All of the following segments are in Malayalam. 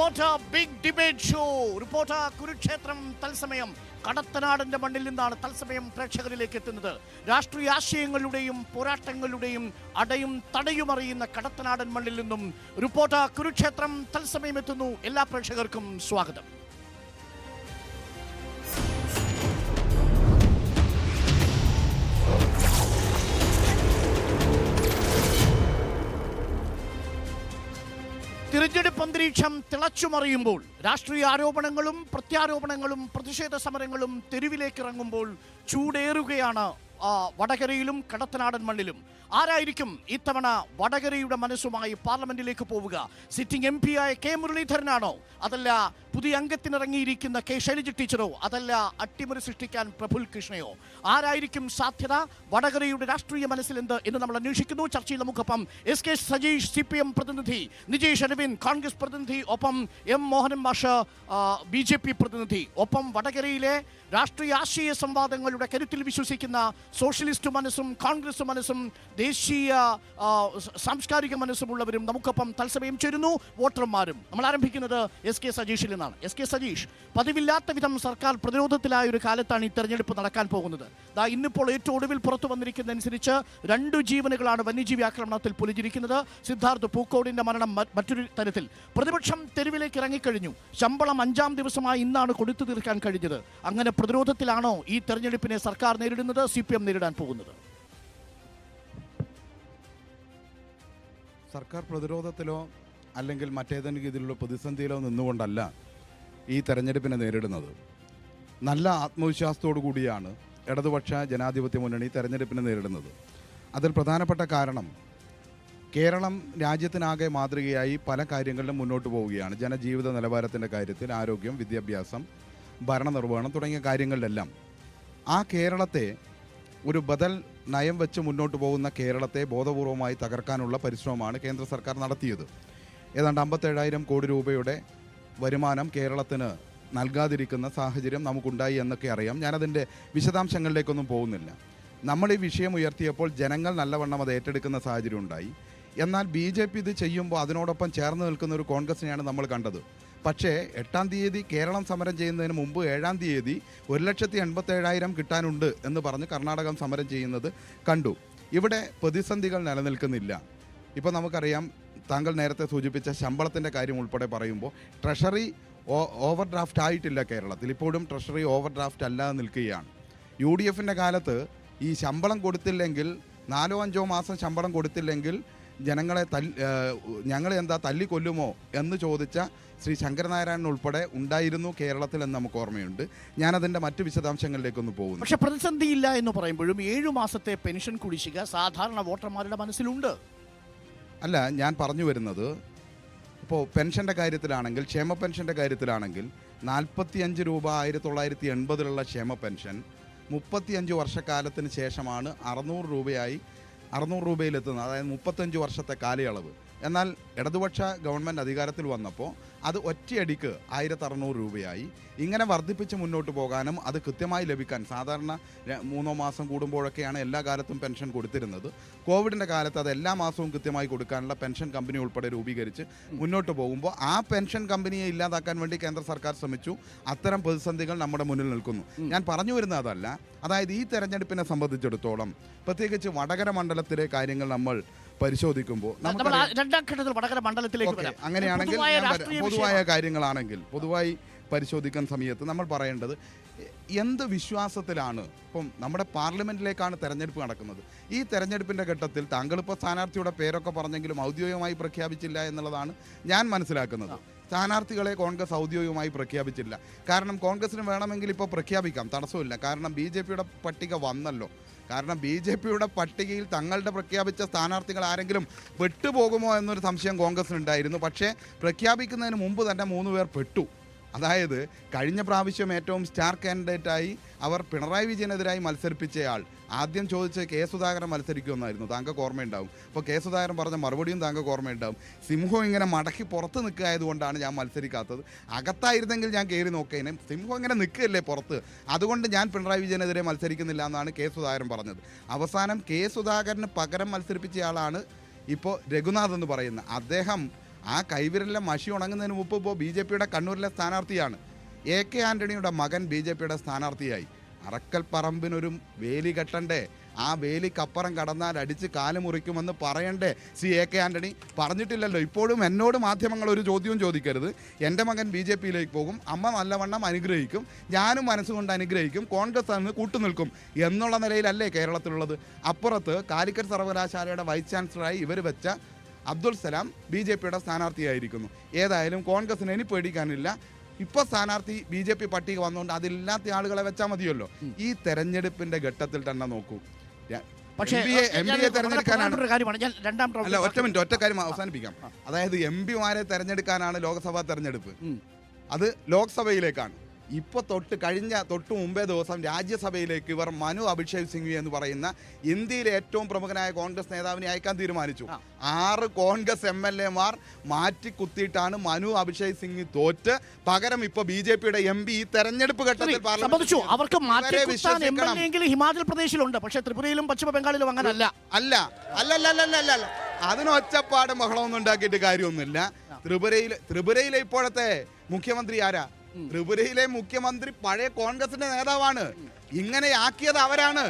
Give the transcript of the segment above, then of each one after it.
Reporter big debate show. Reporter Kurukshetram തത്സമയം കടത്തനാടിന്റെ മണ്ണിൽ നിന്നാണ് തത്സമയം പ്രേക്ഷകരിലേക്ക് എത്തുന്നത്. രാഷ്ട്രീയ ആശയങ്ങളുടെയും പോരാട്ടങ്ങളുടെയും അടയും തടയും അറിയുന്ന കടത്തനാടൻ മണ്ണിൽ നിന്നും റിപ്പോർട്ടർ കുരുക്ഷേത്രം തത്സമയം എത്തുന്നു. എല്ലാ പ്രേക്ഷകർക്കും സ്വാഗതം. തിരഞ്ഞെടുപ്പ് അന്തരീക്ഷം തിളച്ചുമറിയുമ്പോൾ, രാഷ്ട്രീയ ആരോപണങ്ങളും പ്രത്യാരോപണങ്ങളും പ്രതിഷേധ സമരങ്ങളും തെരുവിലേക്ക് ഇറങ്ങുമ്പോൾ ചൂടേറുകയാണ് വടകരയിലും കടത്തനാടൻ മണ്ണിലും. ആരായിരിക്കും ഇത്തവണ വടകരയുടെ മനസ്സുമായി പാർലമെന്റിലേക്ക് പോവുക? സിറ്റിംഗ് എം പി ആയ കെ മുരളീധരനാണോ? അതല്ല പുതിയ അംഗത്തിനിറങ്ങിയിരിക്കുന്ന കെ ശൈലജ ടീച്ചറോ? അതല്ല അട്ടിമറി സൃഷ്ടിക്കാൻ പ്രഫുൽ കൃഷ്ണയോ? ആരായിരിക്കും സാധ്യത? വടകരയുടെ രാഷ്ട്രീയ മനസ്സിലെന്ത് എന്ന് നമ്മൾ അന്വേഷിക്കുന്നു. ചർച്ചയിൽ നമുക്കൊപ്പം എസ് കെ സജീഷ് CPM പ്രതിനിധി, നിജേഷ് അരവിന്ദ് കോൺഗ്രസ് പ്രതിനിധി, ഒപ്പം എം മോഹനൻ മാഷ് BJP പ്രതിനിധി, ഒപ്പം വടകരയിലെ രാഷ്ട്രീയ ആശയ സംവാദങ്ങളുടെ കരുത്തിൽ വിശ്വസിക്കുന്ന സോഷ്യലിസ്റ്റ് മനസ്സും കോൺഗ്രസ് മനസ്സും ദേശീയ സാംസ്കാരിക മനസ്സുമുള്ളവരും നമുക്കൊപ്പം തത്സമയം ചേരുന്നു. വോട്ടർമാരും. നമ്മൾ ആരംഭിക്കുന്നത് എസ് കെ സജീഷിൽ നിന്നാണ്. എസ് കെ സജീഷ്, പതിവില്ലാത്ത വിധം സർക്കാർ പ്രതിരോധത്തിലായ ഒരു കാലത്താണ് ഈ തെരഞ്ഞെടുപ്പ് നടക്കാൻ പോകുന്നത്. ഇന്നിപ്പോൾ ഏറ്റവും ഒടുവിൽ പുറത്തു വന്നിരിക്കുന്നതനുസരിച്ച് 2 ജീവനുകളാണ് വന്യജീവി ആക്രമണത്തിൽ പൊലിഞ്ഞിരിക്കുന്നത്. സിദ്ധാർത്ഥ് പൂക്കോടിന്റെ മരണം മറ്റൊരു തരത്തിൽ. പ്രതിപക്ഷം തെരുവിലേക്ക് ഇറങ്ങിക്കഴിഞ്ഞു. ശമ്പളം 5ാം ദിവസമായി ഇന്നാണ് കൊടുത്തു തീർക്കാൻ കഴിഞ്ഞത്. അങ്ങനെ പ്രതിരോധത്തിലാണോ ഈ തെരഞ്ഞെടുപ്പിനെ സർക്കാർ നേരിടുന്നത്, CPM നേരിടാൻ പോകുന്നത്? സർക്കാർ പ്രതിരോധത്തിലോ അല്ലെങ്കിൽ മറ്റേതെങ്കിലും രീതിയിലുള്ള പ്രതിസന്ധിയിലോ നിന്നുകൊണ്ടല്ല ഈ തെരഞ്ഞെടുപ്പിനെ നേരിടുന്നത്. നല്ല ആത്മവിശ്വാസത്തോടു കൂടിയാണ് ഇടതുപക്ഷ ജനാധിപത്യ മുന്നണി തെരഞ്ഞെടുപ്പിനെ നേരിടുന്നത്. അതിൽ പ്രധാനപ്പെട്ട കാരണം, കേരളം രാജ്യത്തിനാകെ മാതൃകയായി പല കാര്യങ്ങളിലും മുന്നോട്ട് പോവുകയാണ്. ജനജീവിത നിലവാരത്തിൻ്റെ കാര്യത്തിൽ, ആരോഗ്യം, വിദ്യാഭ്യാസം, ഭരണനിർവഹണം തുടങ്ങിയ കാര്യങ്ങളിലെല്ലാം. ആ കേരളത്തെ, ഒരു ബദൽ നയം വെച്ച് മുന്നോട്ട് പോകുന്ന കേരളത്തെ ബോധപൂർവമായി തകർക്കാനുള്ള പരിശ്രമമാണ് കേന്ദ്ര സർക്കാർ നടത്തിയത്. ഏതാണ്ട് 57,000 കോടി രൂപയുടെ വരുമാനം കേരളത്തിന് നൽകാതിരിക്കുന്ന സാഹചര്യം നമുക്കുണ്ടായി എന്നൊക്കെ അറിയാം. ഞാനതിൻ്റെ വിശദാംശങ്ങളിലേക്കൊന്നും പോകുന്നില്ല. നമ്മൾ ഈ വിഷയം ഉയർത്തിയപ്പോൾ ജനങ്ങൾ നല്ലവണ്ണം അത് ഏറ്റെടുക്കുന്ന സാഹചര്യം ഉണ്ടായി. എന്നാൽ BJP ഇത് ചെയ്യുമ്പോൾ അതിനോടൊപ്പം ചേർന്ന് നിൽക്കുന്ന ഒരു കോൺഗ്രസിനെയാണ് നമ്മൾ കണ്ടത്. പക്ഷേ 8-ാം തീയതി കേരളം സമരം ചെയ്യുന്നതിന് മുമ്പ് 7-ാം തീയതി 1,87,000 കിട്ടാനുണ്ട് എന്ന് പറഞ്ഞ് കർണാടകം സമരം ചെയ്യുന്നത് കണ്ടു. ഇവിടെ പ്രതിസന്ധികൾ നിലനിൽക്കുന്നില്ല. ഇപ്പോൾ നമുക്കറിയാം, താങ്കൾ നേരത്തെ സൂചിപ്പിച്ച ശമ്പളത്തിൻ്റെ കാര്യം ഉൾപ്പെടെ പറയുമ്പോൾ ട്രഷറി ഓവർ ഡ്രാഫ്റ്റ് ആയിട്ടില്ല കേരളത്തിൽ. ഇപ്പോഴും ട്രഷറി ഓവർ ഡ്രാഫ്റ്റ് അല്ലാതെ നിൽക്കുകയാണ്. UDFൻ്റെ കാലത്ത് ഈ ശമ്പളം കൊടുത്തില്ലെങ്കിൽ, 4-5 മാസം ശമ്പളം കൊടുത്തില്ലെങ്കിൽ ഞങ്ങളെ എന്താ തല്ലിക്കൊല്ലുമോ എന്ന് ചോദിച്ച ശ്രീ ശങ്കരനാരായണൻ ഉൾപ്പെടെ ഉണ്ടായിരുന്നു കേരളത്തിൽ എന്ന് നമുക്ക് ഓർമ്മയുണ്ട്. ഞാനതിൻ്റെ മറ്റു വിശദാംശങ്ങളിലേക്കൊന്ന് പോകുന്നു. പക്ഷെ പ്രതിസന്ധിയില്ല എന്ന് പറയുമ്പോഴും 7 മാസത്തെ പെൻഷൻ കുടിശ്ശിക സാധാരണ വോട്ടർമാരുടെ മനസ്സിലുണ്ട്. അല്ല, ഞാൻ പറഞ്ഞു വരുന്നത്, ഇപ്പോൾ പെൻഷൻ്റെ കാര്യത്തിലാണെങ്കിൽ, ക്ഷേമ പെൻഷൻ്റെ കാര്യത്തിലാണെങ്കിൽ 45 രൂപ 1980 ക്ഷേമ പെൻഷൻ 35 വർഷക്കാലത്തിന് ശേഷമാണ് 600 രൂപയിലെത്തുന്നത്. അതായത് 35 വർഷത്തെ കാലയളവ്. എന്നാൽ ഇടതുപക്ഷ ഗവൺമെൻറ് അധികാരത്തിൽ വന്നപ്പോൾ അത് ഒറ്റയടിക്ക് 1,600 രൂപയായി. ഇങ്ങനെ വർദ്ധിപ്പിച്ച് മുന്നോട്ട് പോകാനും അത് കൃത്യമായി ലഭിക്കാൻ, സാധാരണ 3 മാസം കൂടുമ്പോഴൊക്കെയാണ് എല്ലാ കാലത്തും പെൻഷൻ കൊടുത്തിരുന്നത്. കോവിഡിൻ്റെ കാലത്ത് അത് എല്ലാ മാസവും കൃത്യമായി കൊടുക്കാനുള്ള പെൻഷൻ കമ്പനി ഉൾപ്പെടെ രൂപീകരിച്ച് മുന്നോട്ട് പോകുമ്പോൾ ആ പെൻഷൻ കമ്പനിയെ ഇല്ലാതാക്കാൻ വേണ്ടി കേന്ദ്ര സർക്കാർ ശ്രമിച്ചു. അത്തരം പ്രതിസന്ധികൾ നമ്മുടെ മുന്നിൽ നിൽക്കുന്നു. ഞാൻ പറഞ്ഞു വരുന്നത് അതല്ല. അതായത് ഈ തെരഞ്ഞെടുപ്പിനെ സംബന്ധിച്ചിടത്തോളം, പ്രത്യേകിച്ച് വടകര മണ്ഡലത്തിലെ കാര്യങ്ങൾ നമ്മൾ പരിശോധിക്കുമ്പോൾ അങ്ങനെയാണെങ്കിൽ പൊതുവായ കാര്യങ്ങളാണെങ്കിൽ, പൊതുവായി പരിശോധിക്കുന്ന സമയത്ത് നമ്മൾ പറയേണ്ടത്, എന്ത് വിശ്വാസത്തിലാണ് ഇപ്പം നമ്മുടെ പാർലമെൻറ്റിലേക്കാണ് തെരഞ്ഞെടുപ്പ് നടക്കുന്നത്. ഈ തെരഞ്ഞെടുപ്പിൻ്റെ ഘട്ടത്തിൽ താങ്കളിപ്പോൾ സ്ഥാനാർത്ഥിയുടെ പേരൊക്കെ പറഞ്ഞെങ്കിലും ഔദ്യോഗികമായി പ്രഖ്യാപിച്ചില്ല എന്നുള്ളതാണ് ഞാൻ മനസ്സിലാക്കുന്നത്. സ്ഥാനാർത്ഥികളെ കോൺഗ്രസ് ഔദ്യോഗികമായി പ്രഖ്യാപിച്ചില്ല. കാരണം കോൺഗ്രസിന് വേണമെങ്കിൽ ഇപ്പോൾ പ്രഖ്യാപിക്കാം, തടസ്സമില്ല. കാരണം BJPയുടെ പട്ടിക വന്നല്ലോ. കാരണം BJPയുടെ പട്ടികയിൽ തങ്ങളുടെ പ്രഖ്യാപിച്ച സ്ഥാനാർത്ഥികൾ ആരെങ്കിലും പെട്ടുപോകുമോ എന്നൊരു സംശയം കോൺഗ്രസിനുണ്ടായിരുന്നു. പക്ഷേ പ്രഖ്യാപിക്കുന്നതിന് മുമ്പ് തന്നെ 3 പേർ പെട്ടു. അതായത് കഴിഞ്ഞ പ്രാവശ്യം ഏറ്റവും സ്റ്റാർ കാൻഡിഡേറ്റായി അവർ പിണറായി വിജയനെതിരായി മത്സരിപ്പിച്ചയാൾ ആദ്യം ചോദിച്ച് കെ സുധാകരൻ മത്സരിക്കുമെന്നായിരുന്നു. താങ്കൾക്ക് ഓർമ്മയുണ്ടാവും. അപ്പോൾ കെ സുധാകരൻ പറഞ്ഞ മറുപടിയും താങ്കൾക്ക് ഓർമ്മയുണ്ടാവും. സിംഹം ഇങ്ങനെ മടക്കി പുറത്ത് നിൽക്കുകയായതുകൊണ്ടാണ് ഞാൻ മത്സരിക്കാത്തത്. അകത്തായിരുന്നെങ്കിൽ ഞാൻ കയറി നോക്കേനെ. സിംഹം ഇങ്ങനെ നിൽക്കുകയല്ലേ പുറത്ത്, അതുകൊണ്ട് ഞാൻ പിണറായി വിജയനെതിരെ മത്സരിക്കുന്നില്ല എന്നാണ് കെ സുധാകരൻ പറഞ്ഞത്. അവസാനം കെ സുധാകരന് പകരം മത്സരിപ്പിച്ചയാളാണ് ഇപ്പോൾ രഘുനാഥ് എന്ന് പറയുന്നത്. അദ്ദേഹം ആ കൈവിരലിലെ മഷി ഉണങ്ങുന്നതിന് മുമ്പ് ഇപ്പോൾ BJP-യുടെ കണ്ണൂരിലെ സ്ഥാനാർത്ഥിയാണ്. AK ആന്റണിയുടെ മകൻ BJP-യുടെ സ്ഥാനാർത്ഥിയായി. അറക്കൽ പറമ്പിനൊരു വേലി കെട്ടണ്ടേ? ആ വേലിക്കപ്പുറം കടന്നാൽ അടിച്ച് കാല് മുറിക്കുമെന്ന് പറയണ്ടേ ശ്രീ AK ആന്റണി? പറഞ്ഞിട്ടില്ലല്ലോ. ഇപ്പോഴും എന്നോട് മാധ്യമങ്ങൾ ഒരു ചോദ്യവും ചോദിക്കരുത്. എൻ്റെ മകൻ BJP-യിലേക്ക് പോകും, അമ്മ നല്ലവണ്ണം അനുഗ്രഹിക്കും, ഞാനും മനസ്സുകൊണ്ട് അനുഗ്രഹിക്കും, കോൺഗ്രസ് അന്ന് കൂട്ടുനിൽക്കും എന്നുള്ള നിലയിലല്ലേ കേരളത്തിലുള്ളത്. അപ്പുറത്ത് കാലിക്കറ്റ് സർവകലാശാലയുടെ വൈസ് ചാൻസലറായി ഇവർ വെച്ച അബ്ദുൾ സലാം BJP-യുടെ സ്ഥാനാർത്ഥിയായിരിക്കുന്നു. ഏതായാലും കോൺഗ്രസിന് ഇനി പേടിക്കാനില്ല. ഇപ്പോൾ സ്ഥാനാർത്ഥി BJP പട്ടിക വന്നുകൊണ്ട് അതില്ലാത്ത ആളുകളെ വെച്ചാൽ മതിയല്ലോ. ഈ തെരഞ്ഞെടുപ്പിന്റെ ഘട്ടത്തിൽ തന്നെ നോക്കൂ, പക്ഷേ തെരഞ്ഞെടുക്കാനാണ്. അല്ല, ഒറ്റ കാര്യം അവസാനിപ്പിക്കാം. അതായത് MP-മാരെ തെരഞ്ഞെടുക്കാനാണ് ലോക്സഭാ തെരഞ്ഞെടുപ്പ്. അത് ലോക്സഭയിലേക്കാണ്. ഇപ്പോൾ തൊട്ട് മുമ്പേ ദിവസം രാജ്യസഭയിലേക്ക് ഇവർ മനു അഭിഷേക് സിംഗ്വി എന്ന് പറയുന്ന ഇന്ത്യയിലെ ഏറ്റവും പ്രമുഖനായ കോൺഗ്രസ് നേതാവിനെ അയക്കാൻ തീരുമാനിച്ചു. 6 കോൺഗ്രസ് MLA-മാർ മാറ്റിക്കുത്തിയിട്ടാണ് മനു അഭിഷേക് സിംഗ്വി തോറ്റ് പകരം ഇപ്പോൾ BJP-യുടെ MP ഈ തെരഞ്ഞെടുപ്പ് ഘട്ടത്തിൽ അവർക്ക് ഹിമാചൽ പ്രദേശിലുണ്ട്, പക്ഷേ ത്രിപുരയിലും പശ്ചിമ ബംഗാളിലും അങ്ങനെ അല്ല. അതിനൊച്ചപ്പാട് ബഹളമൊന്നും ഉണ്ടാക്കിയിട്ട് കാര്യമൊന്നുമില്ല. ത്രിപുരയിലെ ഇപ്പോഴത്തെ മുഖ്യമന്ത്രി ആരാ? ത്രിപുരയിലെ മുഖ്യമന്ത്രി പഴയ കോൺഗ്രസിന്റെ നേതാവാണ്. ഇങ്ങനെ ആക്കിയത് അവരാണ്.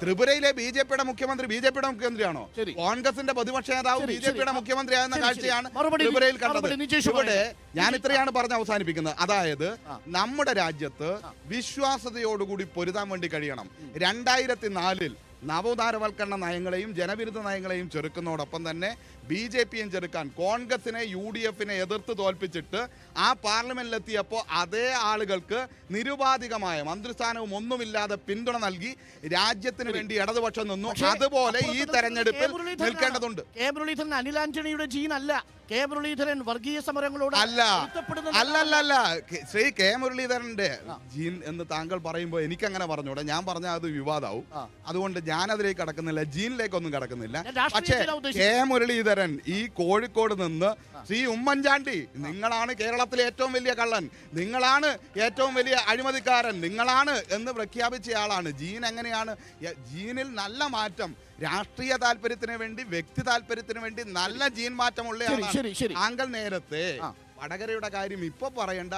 ത്രിപുരയിലെ BJP-യുടെ മുഖ്യമന്ത്രിയാണോ? കോൺഗ്രസിന്റെ പ്രതിപക്ഷ നേതാവ് BJP-യുടെ മുഖ്യമന്ത്രിയാകുന്ന കാഴ്ചയാണ് ത്രിപുരയിൽ കണ്ടത്. ഇവിടെ ഞാൻ ഇത്രയാണ് പറഞ്ഞ് അവസാനിപ്പിക്കുന്നത്. അതായത് നമ്മുടെ രാജ്യത്ത് വിശ്വാസ്യതയോടുകൂടി പൊരുതാൻ വേണ്ടി കഴിയണം. 2004-ൽ നവോദാരവൽക്കരണ നയങ്ങളെയും ജനവിരുദ്ധ നയങ്ങളെയും ചെറുക്കുന്നതോടൊപ്പം തന്നെ BJP-യും ചെറുക്കാൻ കോൺഗ്രസിനെ UDF-നെ എതിർത്ത് തോൽപ്പിച്ചിട്ട് ആ പാർലമെന്റിലെത്തിയപ്പോൾ അതേ ആളുകൾക്ക് നിരുപാധികമായ മന്ത്രിസ്ഥാനവും ഒന്നുമില്ലാതെ പിന്തുണ നൽകി രാജ്യത്തിന് വേണ്ടി ഇടതുപക്ഷം നിന്നു. അതുപോലെ ഈ തെരഞ്ഞെടുപ്പിൽ നിൽക്കേണ്ടതുണ്ട്. അനിൽ ആന്റണിയുടെ ജീൻ അല്ല മുരളീധരൻ. വർഗീയ സമരങ്ങളോട് അല്ല. ശ്രീ മുരളീധരന്റെ ജീൻ എന്ന് താങ്കൾ പറയുമ്പോൾ എനിക്കങ്ങനെ പറഞ്ഞൂടെ? ഞാൻ പറഞ്ഞാൽ അത് വിവാദമാവും. അതുകൊണ്ട് ഞാൻ അതിലേക്ക് കടക്കുന്നില്ല, ജീനിലേക്കൊന്നും കടക്കുന്നില്ല. പക്ഷേ മുരളീധരൻ ഈ കോഴിക്കോട് നിന്ന് ശ്രീ ഉമ്മൻചാണ്ടി, നിങ്ങളാണ് കേരളത്തിലെ ഏറ്റവും വലിയ കള്ളൻ, നിങ്ങളാണ് ഏറ്റവും വലിയ അഴിമതിക്കാരൻ, നിങ്ങളാണ് എന്ന് പ്രഖ്യാപിച്ചയാളാണ്. ജീൻ എങ്ങനെയാണ്? ജീനിൽ നല്ല മാറ്റം, രാഷ്ട്രീയ താല്പര്യത്തിന് വേണ്ടി, വ്യക്തി താല്പര്യത്തിന് വേണ്ടി നല്ല ജീൻ മാറ്റമുള്ള താങ്കൾ നേരത്തെ വടകരയുടെ കാര്യം ഇപ്പൊ പറയണ്ട,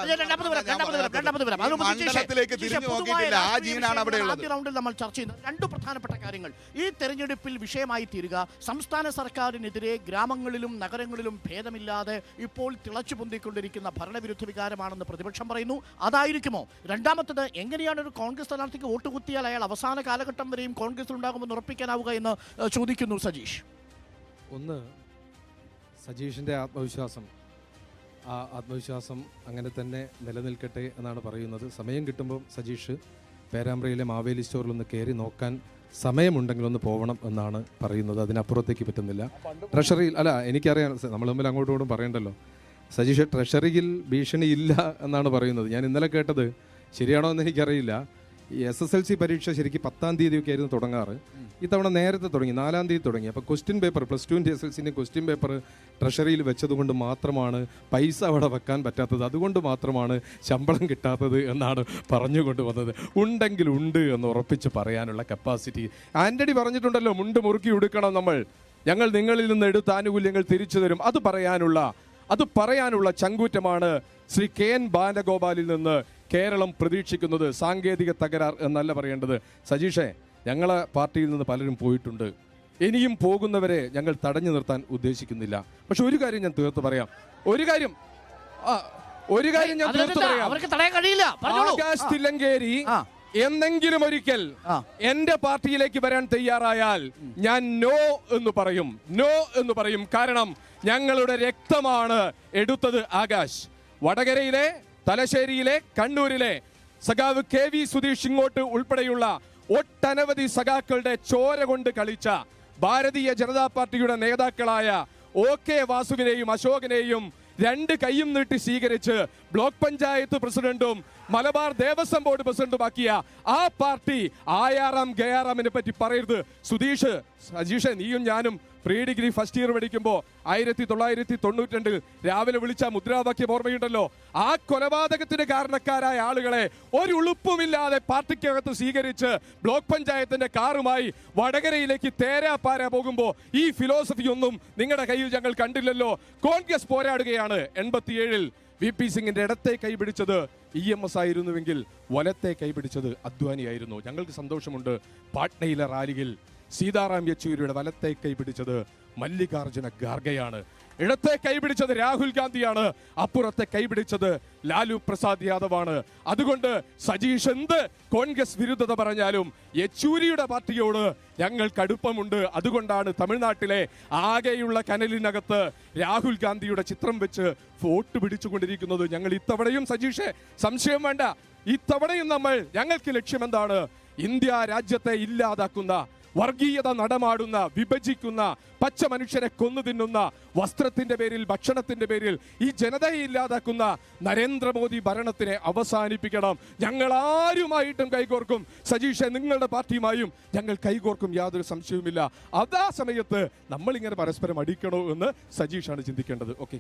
മണ്ഡലത്തിലേക്ക് തിരിഞ്ഞു നോക്കിയിട്ടില്ല. ആ ജീനാണ് അവിടെ ഉള്ളത്. റൗണ്ടിൽ നമ്മൾ ചർച്ച ചെയ്യുന്ന 2 പ്രധാനപ്പെട്ട കാര്യങ്ങൾ ഈ തെരഞ്ഞെടുപ്പിൽ വിഷയമായി തീരുക. സംസ്ഥാന സർക്കാരിനെതിരെ ഗ്രാമങ്ങളിലും നഗരങ്ങളിലും ഭേദമില്ലാതെ ഇപ്പോൾ തിളച്ചു പൊന്തിക്കൊണ്ടിരിക്കുന്ന ഭരണവിരുദ്ധ വികാരമാണെന്ന് പ്രതിപക്ഷം പറയുന്നു. അതായിരിക്കുമോ? രണ്ടാമത്തത്, എങ്ങനെയാണ് ഒരു കോൺഗ്രസ് സ്ഥാനാർത്ഥിക്ക് വോട്ട് കുത്തിയാൽ അയാൾ അവസാന കാലഘട്ടം വരെയും കോൺഗ്രസിൽ ഉണ്ടാകുമെന്ന് ഉറപ്പിക്കാനാവുക എന്ന് ചോദിക്കുന്നു സജീഷ്. ഒന്ന്, സജീഷിന്റെ ആത്മവിശ്വാസം, ആ ആത്മവിശ്വാസം അങ്ങനെ തന്നെ നിലനിൽക്കട്ടെ എന്നാണ് പറയുന്നത്. സമയം കിട്ടുമ്പോൾ സജീഷ് പേരാമ്പ്രയിലെ മാവേലി സ്റ്റോറിലൊന്ന് കയറി നോക്കാൻ സമയമുണ്ടെങ്കിൽ ഒന്ന് പോകണം എന്നാണ് പറയുന്നത്. അതിനപ്പുറത്തേക്ക് പറ്റുന്നില്ല. ട്രഷറിയിൽ അല്ല, എനിക്കറിയാം, നമ്മൾ തമ്മിൽ അങ്ങോട്ടും ഇങ്ങോട്ടും പറയണ്ടല്ലോ. സജീഷ് ട്രഷറിയിൽ ഭീഷണിയില്ല എന്നാണ് പറയുന്നത്. ഞാൻ ഇന്നലെ കേട്ടത് ശരിയാണോ എന്ന് എനിക്കറിയില്ല. ഈ SSLC പരീക്ഷ ശരിക്കും 10-ാം തീയതിയൊക്കെ ആയിരുന്നു തുടങ്ങാറ്. ഇത്തവണ നേരത്തെ തുടങ്ങി, 4-ാം തീയതി തുടങ്ങി. അപ്പോൾ question paper, +2 SSLC question paper ട്രഷറിയിൽ വെച്ചതുകൊണ്ട് മാത്രമാണ് പൈസ അവിടെ വെക്കാൻ പറ്റാത്തത്, അതുകൊണ്ട് മാത്രമാണ് ശമ്പളം കിട്ടാത്തത് എന്നാണ് പറഞ്ഞുകൊണ്ട് വന്നത്. ഉണ്ടെങ്കിൽ ഉണ്ട് എന്ന് ഉറപ്പിച്ച് പറയാനുള്ള കപ്പാസിറ്റി ആന്റണി പറഞ്ഞിട്ടുണ്ടല്ലോ. മുണ്ട് മുറുക്കി ഉടുക്കണം നമ്മൾ, ഞങ്ങൾ നിങ്ങളിൽ നിന്ന് എടുത്ത ആനുകൂല്യങ്ങൾ തിരിച്ചു തരും. അത് പറയാനുള്ള ചങ്കൂറ്റമാണ് ശ്രീ KN ബാലഗോപാലിൽ നിന്ന് കേരളം പ്രതീക്ഷിക്കുന്നത്. സാങ്കേതിക തകരാർ എന്നല്ല പറയേണ്ടത്. സജീഷേ, ഞങ്ങളെ പാർട്ടിയിൽ നിന്ന് പലരും പോയിട്ടുണ്ട്. ഇനിയും പോകുന്നവരെ ഞങ്ങൾ തടഞ്ഞു നിർത്താൻ ഉദ്ദേശിക്കുന്നില്ല. പക്ഷെ ഒരു കാര്യം ഞാൻ തീർത്ത് പറയാം. ആകാശ് തില്ലങ്കേരി എന്നെങ്കിലും ഒരിക്കൽ എന്റെ പാർട്ടിയിലേക്ക് വരാൻ തയ്യാറായാൽ ഞാൻ നോ എന്ന് പറയും. കാരണം ഞങ്ങളുടെ രക്തമാണ് എടുത്തത് ആകാശ്. വടകരയിലെ, തലശ്ശേരിയിലെ, കണ്ണൂരിലെ സഖാവ് KV സുധീഷ് ഇങ്ങോട്ട് ഉൾപ്പെടെയുള്ള ഒട്ടനവധി സഖാക്കളുടെ ചോര കൊണ്ട് കളിച്ച ഭാരതീയ ജനതാ പാർട്ടിയുടെ നേതാക്കളായ OK വാസുവിനെയും അശോകനെയും 2 കൈയും നീട്ടി സ്വീകരിച്ച് ബ്ലോക്ക് പഞ്ചായത്ത് പ്രസിഡന്റും മലബാർ ദേവസ്വം ബോർഡ് പ്രസിഡന്റുമാക്കിയ ആ പാർട്ടി ആയാറാം ഗയാറാമിനെ പറ്റി പറയരുത്. സജീഷ്, നീയും ഞാനും പ്രീ ഡിഗ്രി ഫസ്റ്റ് ഇയർ പഠിക്കുമ്പോൾ 1992 രാവിലെ വിളിച്ച മുദ്രാവാക്യം ഓർമ്മയുണ്ടല്ലോ. ആ കൊലപാതകത്തിന് കാരണക്കാരായ ആളുകളെ ഒരു ഉളുപ്പുമില്ലാതെ പാർട്ടിക്കകത്ത് സ്വീകരിച്ച് ബ്ലോക്ക് പഞ്ചായത്തിന്റെ കാറുമായി വടകരയിലേക്ക് തേരാപ്പാര പോകുമ്പോൾ ഈ ഫിലോസഫി ഒന്നും നിങ്ങളുടെ കയ്യിൽ ഞങ്ങൾ കണ്ടില്ലല്ലോ. കോൺഗ്രസ് പോരാടുകയാണ്. 87-ൽ VP സിംഗിന്റെ ഇടത്തെ കൈപിടിച്ചത് EMS ആയിരുന്നുവെങ്കിൽ വലത്തെ കൈപിടിച്ചത് അദ്വാനിയായിരുന്നു. ഞങ്ങൾക്ക് സന്തോഷമുണ്ട്. പാട്നയിലെ റാലിയിൽ സീതാറാം യെച്ചൂരിയുടെ വലത്തെ കൈപിടിച്ചത് മല്ലികാർജുന ഖാർഗെയാണ്. ഇടത്തെ കൈപിടിച്ചത് രാഹുൽ ഗാന്ധിയാണ്. അപ്പുറത്തെ കൈപിടിച്ചത് ലാലു പ്രസാദ് യാദവാണ്. അതുകൊണ്ട് സജീഷ് എന്ത് കോൺഗ്രസ് വിരുദ്ധത പറഞ്ഞാലും യെച്ചൂരിയുടെ പാർട്ടിയോട് ഞങ്ങൾക്ക് അടുപ്പമുണ്ട്. അതുകൊണ്ടാണ് തമിഴ്നാട്ടിലെ ആകെയുള്ള കനലിനകത്ത് രാഹുൽ ഗാന്ധിയുടെ ചിത്രം വെച്ച് വോട്ട് പിടിച്ചുകൊണ്ടിരിക്കുന്നത്. ഞങ്ങൾ ഇത്തവണയും സജീഷെ സംശയം വേണ്ട, ഇത്തവണയും ഞങ്ങൾക്ക് ലക്ഷ്യം എന്താണ്? ഇന്ത്യ രാജ്യത്തെ ഇല്ലാതാക്കുന്ന, വർഗീയത നടമാടുന്ന, വിഭജിക്കുന്ന, പച്ച മനുഷ്യരെ കൊന്നു തിന്നുന്ന, വസ്ത്രത്തിന്റെ പേരിൽ, ഭക്ഷണത്തിന്റെ പേരിൽ ഈ ജനതയെ ഇല്ലാതാക്കുന്ന നരേന്ദ്രമോദി ഭരണത്തിനെ അവസാനിപ്പിക്കണം. ഞങ്ങൾ ആരുമായിട്ടും കൈകോർക്കും. സജീഷെ, നിങ്ങളുടെ പാർട്ടിയുമായും ഞങ്ങൾ കൈകോർക്കും, യാതൊരു സംശയവുമില്ല. അതാ സമയത്ത് നമ്മളിങ്ങനെ പരസ്പരം അടിക്കണോ എന്ന് സജീഷാണ് ചിന്തിക്കേണ്ടത്. ഓക്കെ,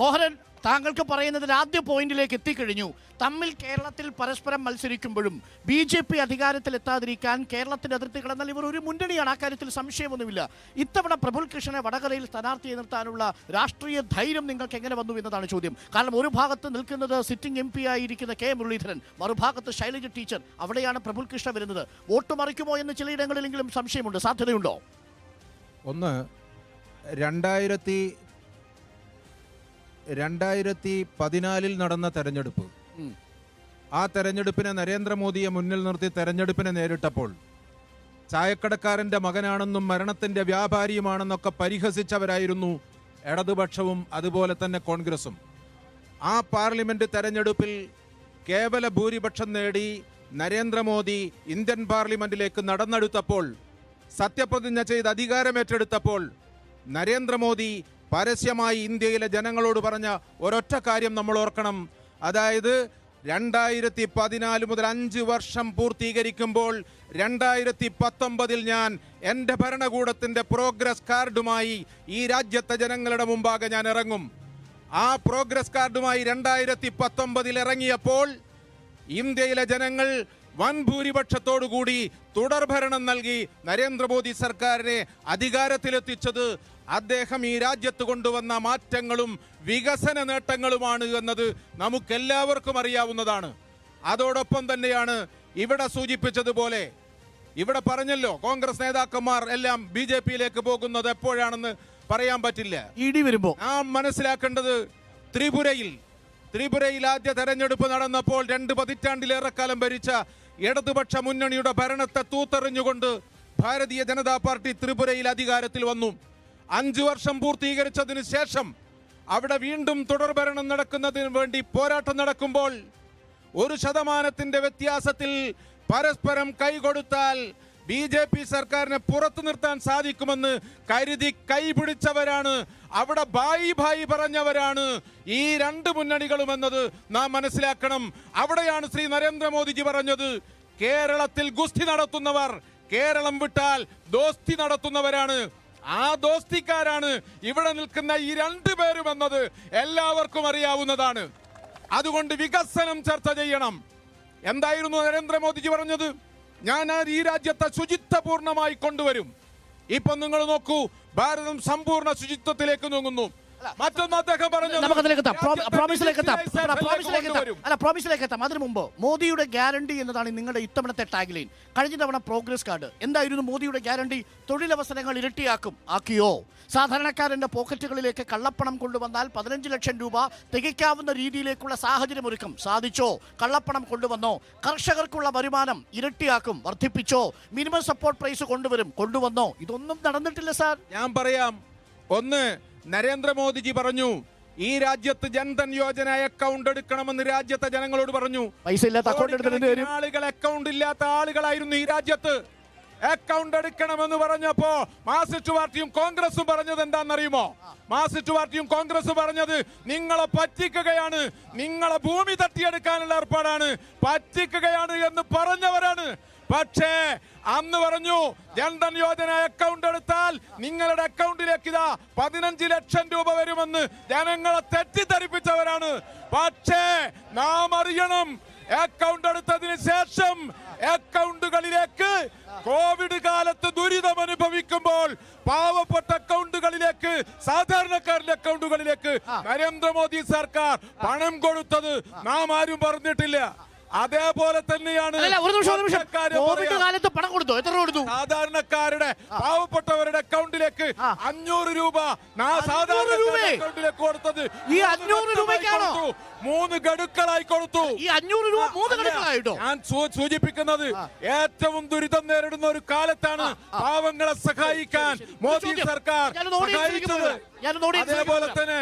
മോഹനൻ, താങ്കൾക്ക് പറയുന്നതിൽ ആദ്യ പോയിന്റിലേക്ക് എത്തിക്കഴിഞ്ഞു. തമ്മിൽ കേരളത്തിൽ പരസ്പരം മത്സരിക്കുമ്പോഴും BJP അധികാരത്തിൽ എത്താതിരിക്കാൻ കേരളത്തിന്റെ അതിർത്തി കടന്നാൽ ഇവർ ഒരു മുന്നണിയാണ്. ആ കാര്യത്തിൽ സംശയമൊന്നുമില്ല. ഇത്തവണ പ്രഫുൽ കൃഷ്ണനെ വടകരയിൽ സ്ഥാനാർത്ഥിയെ നിർത്താനുള്ള രാഷ്ട്രീയ ധൈര്യം നിങ്ങൾക്ക് എങ്ങനെ വന്നു എന്നതാണ് ചോദ്യം. കാരണം ഒരു ഭാഗത്ത് നിൽക്കുന്നത് സിറ്റിംഗ് MP ആയിരിക്കുന്ന K മുരളീധരൻ, മറുഭാഗത്ത് ശൈലജ ടീച്ചർ. അവിടെയാണ് പ്രഫുൽ കൃഷ്ണ വരുന്നത്. വോട്ട് മറിക്കുമോ എന്ന് ചിലയിടങ്ങളിലെങ്കിലും സംശയമുണ്ട്. സാധ്യതയുണ്ടോ? ഒന്ന്, 2014 നടന്ന തെരഞ്ഞെടുപ്പ്, ആ തെരഞ്ഞെടുപ്പിനെ നരേന്ദ്രമോദിയെ മുന്നിൽ നിർത്തി തെരഞ്ഞെടുപ്പിനെ നേരിട്ടപ്പോൾ ചായക്കടക്കാരന്റെ മകനാണെന്നും മരണത്തിന്റെ വ്യാപാരിയുമാണെന്നൊക്കെ പരിഹസിച്ചവരായിരുന്നു ഇടതുപക്ഷവും അതുപോലെ തന്നെ കോൺഗ്രസും. ആ പാർലമെന്റ് തെരഞ്ഞെടുപ്പിൽ കേവല ഭൂരിപക്ഷം നേടി നരേന്ദ്രമോദി ഇന്ത്യൻ പാർലമെന്റിലേക്ക് നടന്നെടുത്തപ്പോൾ, സത്യപ്രതിജ്ഞ ചെയ്ത് അധികാരമേറ്റെടുത്തപ്പോൾ നരേന്ദ്രമോദി പരസ്യമായി ഇന്ത്യയിലെ ജനങ്ങളോട് പറഞ്ഞ ഒരൊറ്റ കാര്യം നമ്മൾ ഓർക്കണം. അതായത് 2014 മുതൽ 5 വർഷം പൂർത്തീകരിക്കുമ്പോൾ 2019 ഞാൻ എൻ്റെ ഭരണകൂടത്തിൻ്റെ പ്രോഗ്രസ് കാർഡുമായി ഈ രാജ്യത്തെ ജനങ്ങളുടെ മുമ്പാകെ ഞാൻ ഇറങ്ങും. ആ പ്രോഗ്രസ് കാർഡുമായി 2019 ഇറങ്ങിയപ്പോൾ ഇന്ത്യയിലെ ജനങ്ങൾ വൻ ഭൂരിപക്ഷത്തോടുകൂടി തുടർഭരണം നൽകി നരേന്ദ്രമോദി സർക്കാരിനെ അധികാരത്തിലെത്തിച്ചത് അദ്ദേഹം ഈ രാജ്യത്ത് കൊണ്ടുവന്ന മാറ്റങ്ങളും വികസന നേട്ടങ്ങളുമാണ് എന്നത് നമുക്കെല്ലാവർക്കും അറിയാവുന്നതാണ്. അതോടൊപ്പം തന്നെയാണ് ഇവിടെ സൂചിപ്പിച്ചതുപോലെ, ഇവിടെ പറഞ്ഞല്ലോ കോൺഗ്രസ് നേതാക്കന്മാർ എല്ലാം BJPയിലേക്ക് പോകുന്നത് എപ്പോഴാണെന്ന് പറയാൻ പറ്റില്ല. നാം മനസ്സിലാക്കേണ്ടത് ത്രിപുരയിൽ ആദ്യ തെരഞ്ഞെടുപ്പ് നടന്നപ്പോൾ 2 പതിറ്റാണ്ടിലേറെക്കാലം ഭരിച്ച ഇടതുപക്ഷ മുന്നണിയുടെ ഭരണത്തെ തൂത്തെറിഞ്ഞുകൊണ്ട് ഭാരതീയ ജനതാ പാർട്ടി ത്രിപുരയിൽ അധികാരത്തിൽ വന്നു. 5 വർഷം പൂർത്തീകരിച്ചതിന് ശേഷം അവിടെ വീണ്ടും തുടർഭരണം നടക്കുന്നതിന് വേണ്ടി പോരാട്ടം നടക്കുമ്പോൾ 1% വ്യത്യാസത്തിൽ പരസ്പരം കൈകൊടുത്താൽ BJP സർക്കാരിനെ പുറത്തു നിർത്താൻ സാധിക്കുമെന്ന് കരുതി കൈപിടിച്ചവരാണ്, അവിടെ ഭായി പറഞ്ഞവരാണ് ഈ 2 മുന്നണികളും എന്നത് നാം മനസ്സിലാക്കണം. അവിടെയാണ് ശ്രീ നരേന്ദ്രമോദിജി പറഞ്ഞത്, കേരളത്തിൽ ഗുസ്തി നടത്തുന്നവർ കേരളം വിട്ടാൽ ദോസ്തി നടത്തുന്നവരാണ്. ആ ദോസ്തിക്കാരാണ് ഇവിടെ നിൽക്കുന്ന ഈ 2 പേരും എന്നത് എല്ലാവർക്കും അറിയാവുന്നതാണ്. അതുകൊണ്ട് വികസനം ചർച്ച ചെയ്യണം. എന്തായിരുന്നു നരേന്ദ്രമോദിജി പറഞ്ഞത്? ഞാൻ ഈ രാജ്യത്തെ ശുചിത്വപൂർണമായി കൊണ്ടുവരും. ഇപ്പൊ നിങ്ങൾ നോക്കൂ, ഭാരതം സമ്പൂർണ്ണ ശുചിത്വത്തിലേക്ക് നീങ്ങുന്നു. മറ്റൊന്ന് അദ്ദേഹം പറഞ്ഞത്, പ്രോമിസിലേക്ക് എത്താം. അതിനു മുമ്പ് മോദിയുടെ ഗ്യാരണ്ടി എന്നതാണ് നിങ്ങളുടെ ഇത്തവണത്തെ ടാഗ് ലൈൻ. കഴിഞ്ഞ തവണ പ്രോഗ്രസ് കാർഡ് എന്തായിരുന്നു മോദിയുടെ ഗ്യാരണ്ടി? തൊഴിലവസരങ്ങൾ ആക്കിയോ? സാധാരണക്കാരന്റെ പോക്കറ്റുകളിലേക്ക് കള്ളപ്പണം കൊണ്ടുവന്നാൽ 15 ലക്ഷം രൂപ തികയ്ക്കാവുന്ന രീതിയിലേക്കുള്ള സാഹചര്യം ഒരുക്കും. സാധിച്ചോ? കള്ളപ്പണം കൊണ്ടുവന്നോ? കർഷകർക്കുള്ള വരുമാനം ഇരട്ടിയാക്കും, വർദ്ധിപ്പിച്ചോ? മിനിമം സപ്പോർട്ട് പ്രൈസ് കൊണ്ടുവന്നോ? ഇതൊന്നും നടന്നിട്ടില്ല സാർ. ഞാൻ പറയാം. ഒന്ന്, നരേന്ദ്രമോദിജി പറഞ്ഞു ഈ രാജ്യത്ത് ജൻധൻ യോജന അക്കൗണ്ട് എടുക്കണമെന്ന് രാജ്യത്തെ ജനങ്ങളോട് പറഞ്ഞു. പൈസ ഇല്ലാത്ത ആളുകൾ അക്കൗണ്ട് ഇല്ലാത്ത ആളുകളായിരുന്നു ഈ രാജ്യത്ത്. അക്കൗണ്ട് എടുക്കണമെന്ന് പറഞ്ഞപ്പോ മാർക്സിസ്റ്റ് പാർട്ടിയും കോൺഗ്രസും പറഞ്ഞത് എന്താണെന്നറിയുമോ? മാർക്സിസ്റ്റ് പാർട്ടിയും കോൺഗ്രസും പറഞ്ഞത് നിങ്ങളെ പറ്റിക്കുകയാണ്, നിങ്ങളെ ഭൂമി തട്ടിയെടുക്കാനുള്ള ഏർപ്പാടാണ്, പറ്റിക്കുകയാണ് എന്ന് പറഞ്ഞവരാണ്. പക്ഷേ അന്ന് പറഞ്ഞു ജൻധൻ യോജന അക്കൗണ്ട് എടുത്താൽ നിങ്ങളുടെ അക്കൗണ്ടിലേക്ക് ഇതാ 15 ലക്ഷം രൂപ വരുമെന്ന് ജനങ്ങളെ തെറ്റിദ്ധരിപ്പിച്ചവരാണ്. പക്ഷേ നാം അറിയണം, അക്കൗണ്ട് എടുത്തതിന് ശേഷം അക്കൗണ്ടുകളിലേക്ക് കോവിഡ് കാലത്ത് ദുരിതം അനുഭവിക്കുമ്പോൾ പാവപ്പെട്ട അക്കൗണ്ടുകളിലേക്ക്, സാധാരണക്കാരുടെ അക്കൗണ്ടുകളിലേക്ക് നരേന്ദ്രമോദി സർക്കാർ പണം കൊടുത്തത് നാം ആരും പറഞ്ഞിട്ടില്ല. അതേപോലെ തന്നെയാണ് കോവിഡ് കാലത്ത് പണം കൊടുത്തു. എത്ര കൊടുത്തു? സാധാരണക്കാരുടെ, പാവപ്പെട്ടവരുടെ അക്കൗണ്ടിലേക്ക് 500 രൂപ സാധാരണക്കാരുടെ അക്കൗണ്ടിലേക്ക് കൊടുത്തത്. ഈ 500 രൂപയ്ക്കാണോ 3 ഗഡുക്കളായി കൊടുത്തു. ഈ 500 രൂപ 3 ഗഡുക്കളായിട്ടോ? ഞാൻ സൂചിപ്പിക്കുന്നത് ഏറ്റവും ദുരിതം നേരിടുന്ന ഒരു കാലത്താണ് പാവങ്ങളെ സഹായിക്കാൻ മോദി സർക്കാർ സഹായിച്ചത്. അതേപോലെ തന്നെ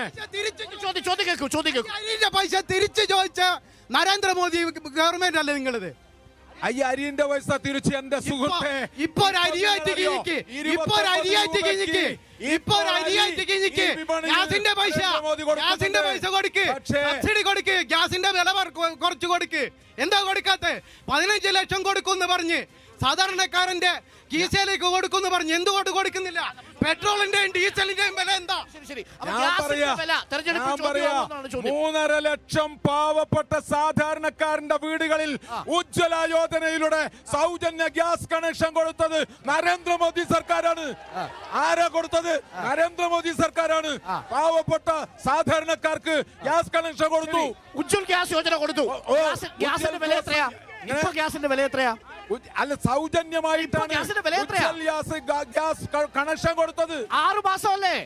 പൈസ തിരിച്ചു ചോദിച്ച നരേന്ദ്രമോദി ഗവൺമെന്റ് അല്ലേ നിങ്ങളത്? അരിന്റെ പൈസ തിരിച്ച് എന്റെ സുഹൃത്തെ ഇപ്പൊ ഗ്യാസിന്റെ പൈസ കൊടുക്ക്, സബ്സിഡി കൊടുക്ക്, ഗ്യാസിന്റെ വില കുറച്ച് കൊടുക്ക്. എന്താ കൊടുക്കാത്ത? 15 ലക്ഷം കൊടുക്കുമെന്ന് പറഞ്ഞ് സാധാരണക്കാരന്റെ കീശയിലേക്ക് കൊടുക്കുമെന്ന് പറഞ്ഞ് എന്തുകൊണ്ട് കൊടുക്കുന്നില്ല? പെട്രോളിന്റെയും ഡീസലിന്റെയും വില എന്താ? 3.5 ലക്ഷം പാവപ്പെട്ട സാധാരണക്കാരന്റെ വീടുകളിൽ ഉജ്ജ്വല യോജനയിലൂടെ സൗജന്യ ഗ്യാസ് കണക്ഷൻ കൊടുത്തത് നരേന്ദ്രമോദി സർക്കാരാണ്. ആരാ കൊടുത്തത്? നരേന്ദ്രമോദി സർക്കാരാണ്. പാവപ്പെട്ട സാധാരണക്കാർക്ക് ഗ്യാസ് കണക്ഷൻ കൊടുത്തു. ഉജ്ജ്വൽ ഗ്യാസ് യോജന കൊടുത്തു. ഗ്യാസിന്റെ വില എത്രയാ? ഇപ്പൊ ഗ്യാസിന്റെ വില എത്രയാ? അല്ല, സൗജന്യമായിട്ടാണ് ഗ്യാസ് കണക്ഷൻ കൊടുത്തത്. 6 മാസം അല്ലേ?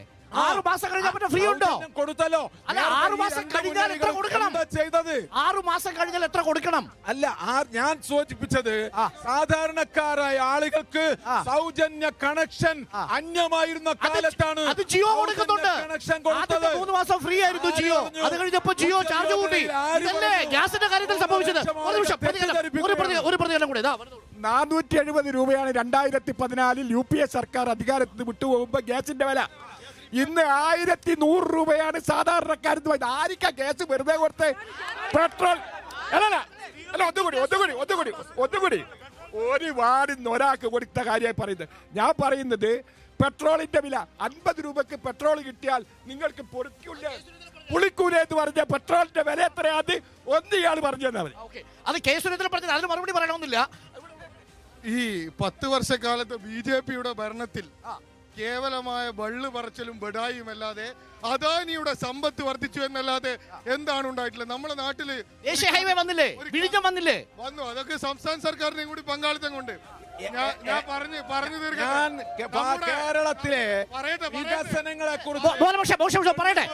6 മാസം കഴിഞ്ഞാൽ ഫ്രീ ഉണ്ടോ? കൊടുത്തല്ലോ. അല്ല, 6 മാസം കഴിഞ്ഞാൽ എത്ര കൊടുക്കണം? ചെയ്തത് 6 മാസം കഴിഞ്ഞാൽ എത്ര കൊടുക്കണം? അല്ല, ഞാൻ സൂചിപ്പിച്ചത് സാധാരണക്കാരായ ആളുകൾക്ക് സൗജന്യ കണക്ഷൻ അന്യമായിരുന്ന കാലത്താണ് അത് ജിയോ കൊടുക്കുന്നുണ്ട്. കണക്ഷൻ കൊടുത്തത് 3 മാസം ഫ്രീ ആയിരുന്നു ജിയോ. അത് കഴിഞ്ഞപ്പോ ജിയോ ചാർജ് കൂട്ടി. ഇതല്ലേ ഗ്യാസിന്റെ കാര്യത്തിൽ സംഭവിച്ചത്? ഒരു നിമിഷം, ഒരു പ്രതികരണം കൂടെ. 470 രൂപയാണ് 2014 UPA സർക്കാർ അധികാരത്തിൽ വിട്ടുപോകുമ്പോ ഗ്യാസിന്റെ വില. ഇന്ന് 1100 രൂപയാണ് സാധാരണക്കാരത്ത്. ആരിക്കാ ഗ്യാസ് വെറുതെ കൊടുത്ത്? പെട്രോൾ അല്ല ഒന്നുകൂടി ഒരു വാർഡിൽ ഒരാൾക്ക് കൊടുത്ത കാര്യമായി പറയുന്നത്. ഞാൻ പറയുന്നത് പെട്രോളിന്റെ വില 50 രൂപക്ക് പെട്രോൾ കിട്ടിയാൽ നിങ്ങൾക്ക് പുളിക്കൂല എന്ന് പറഞ്ഞ പെട്രോളിന്റെ വില എത്രയാണ് ഒന്ന് ഇയാൾ പറഞ്ഞു തന്നാൽ മതി. അത് കെ സുരേന്ദ്രൻ പറഞ്ഞത്, അതിന് മറുപടി പറയണമെന്നില്ല. ഈ 10 വർഷക്കാലത്ത് BJPയുടെ ഭരണത്തിൽ കേവലമായ വള്ളു പറച്ചിലും ബെഡായും അല്ലാതെ അദാനിയുടെ സമ്പത്ത് വർദ്ധിച്ചു എന്നല്ലാതെ എന്താണ് ഉണ്ടായിട്ടില്ല? നമ്മുടെ നാട്ടില് ദേശീയ ഹൈവേ വന്നില്ലേ? വിഴിഞ്ഞം വന്നില്ലേ? വന്നു. അതൊക്കെ സംസ്ഥാന സർക്കാരിനെയും കൂടി പങ്കാളിത്തം കൊണ്ട്. ഞാൻ പറഞ്ഞു തീർക്കാൻ കേരളത്തിലെ വികസനങ്ങളെ കുറിച്ച് പറയട്ടെ.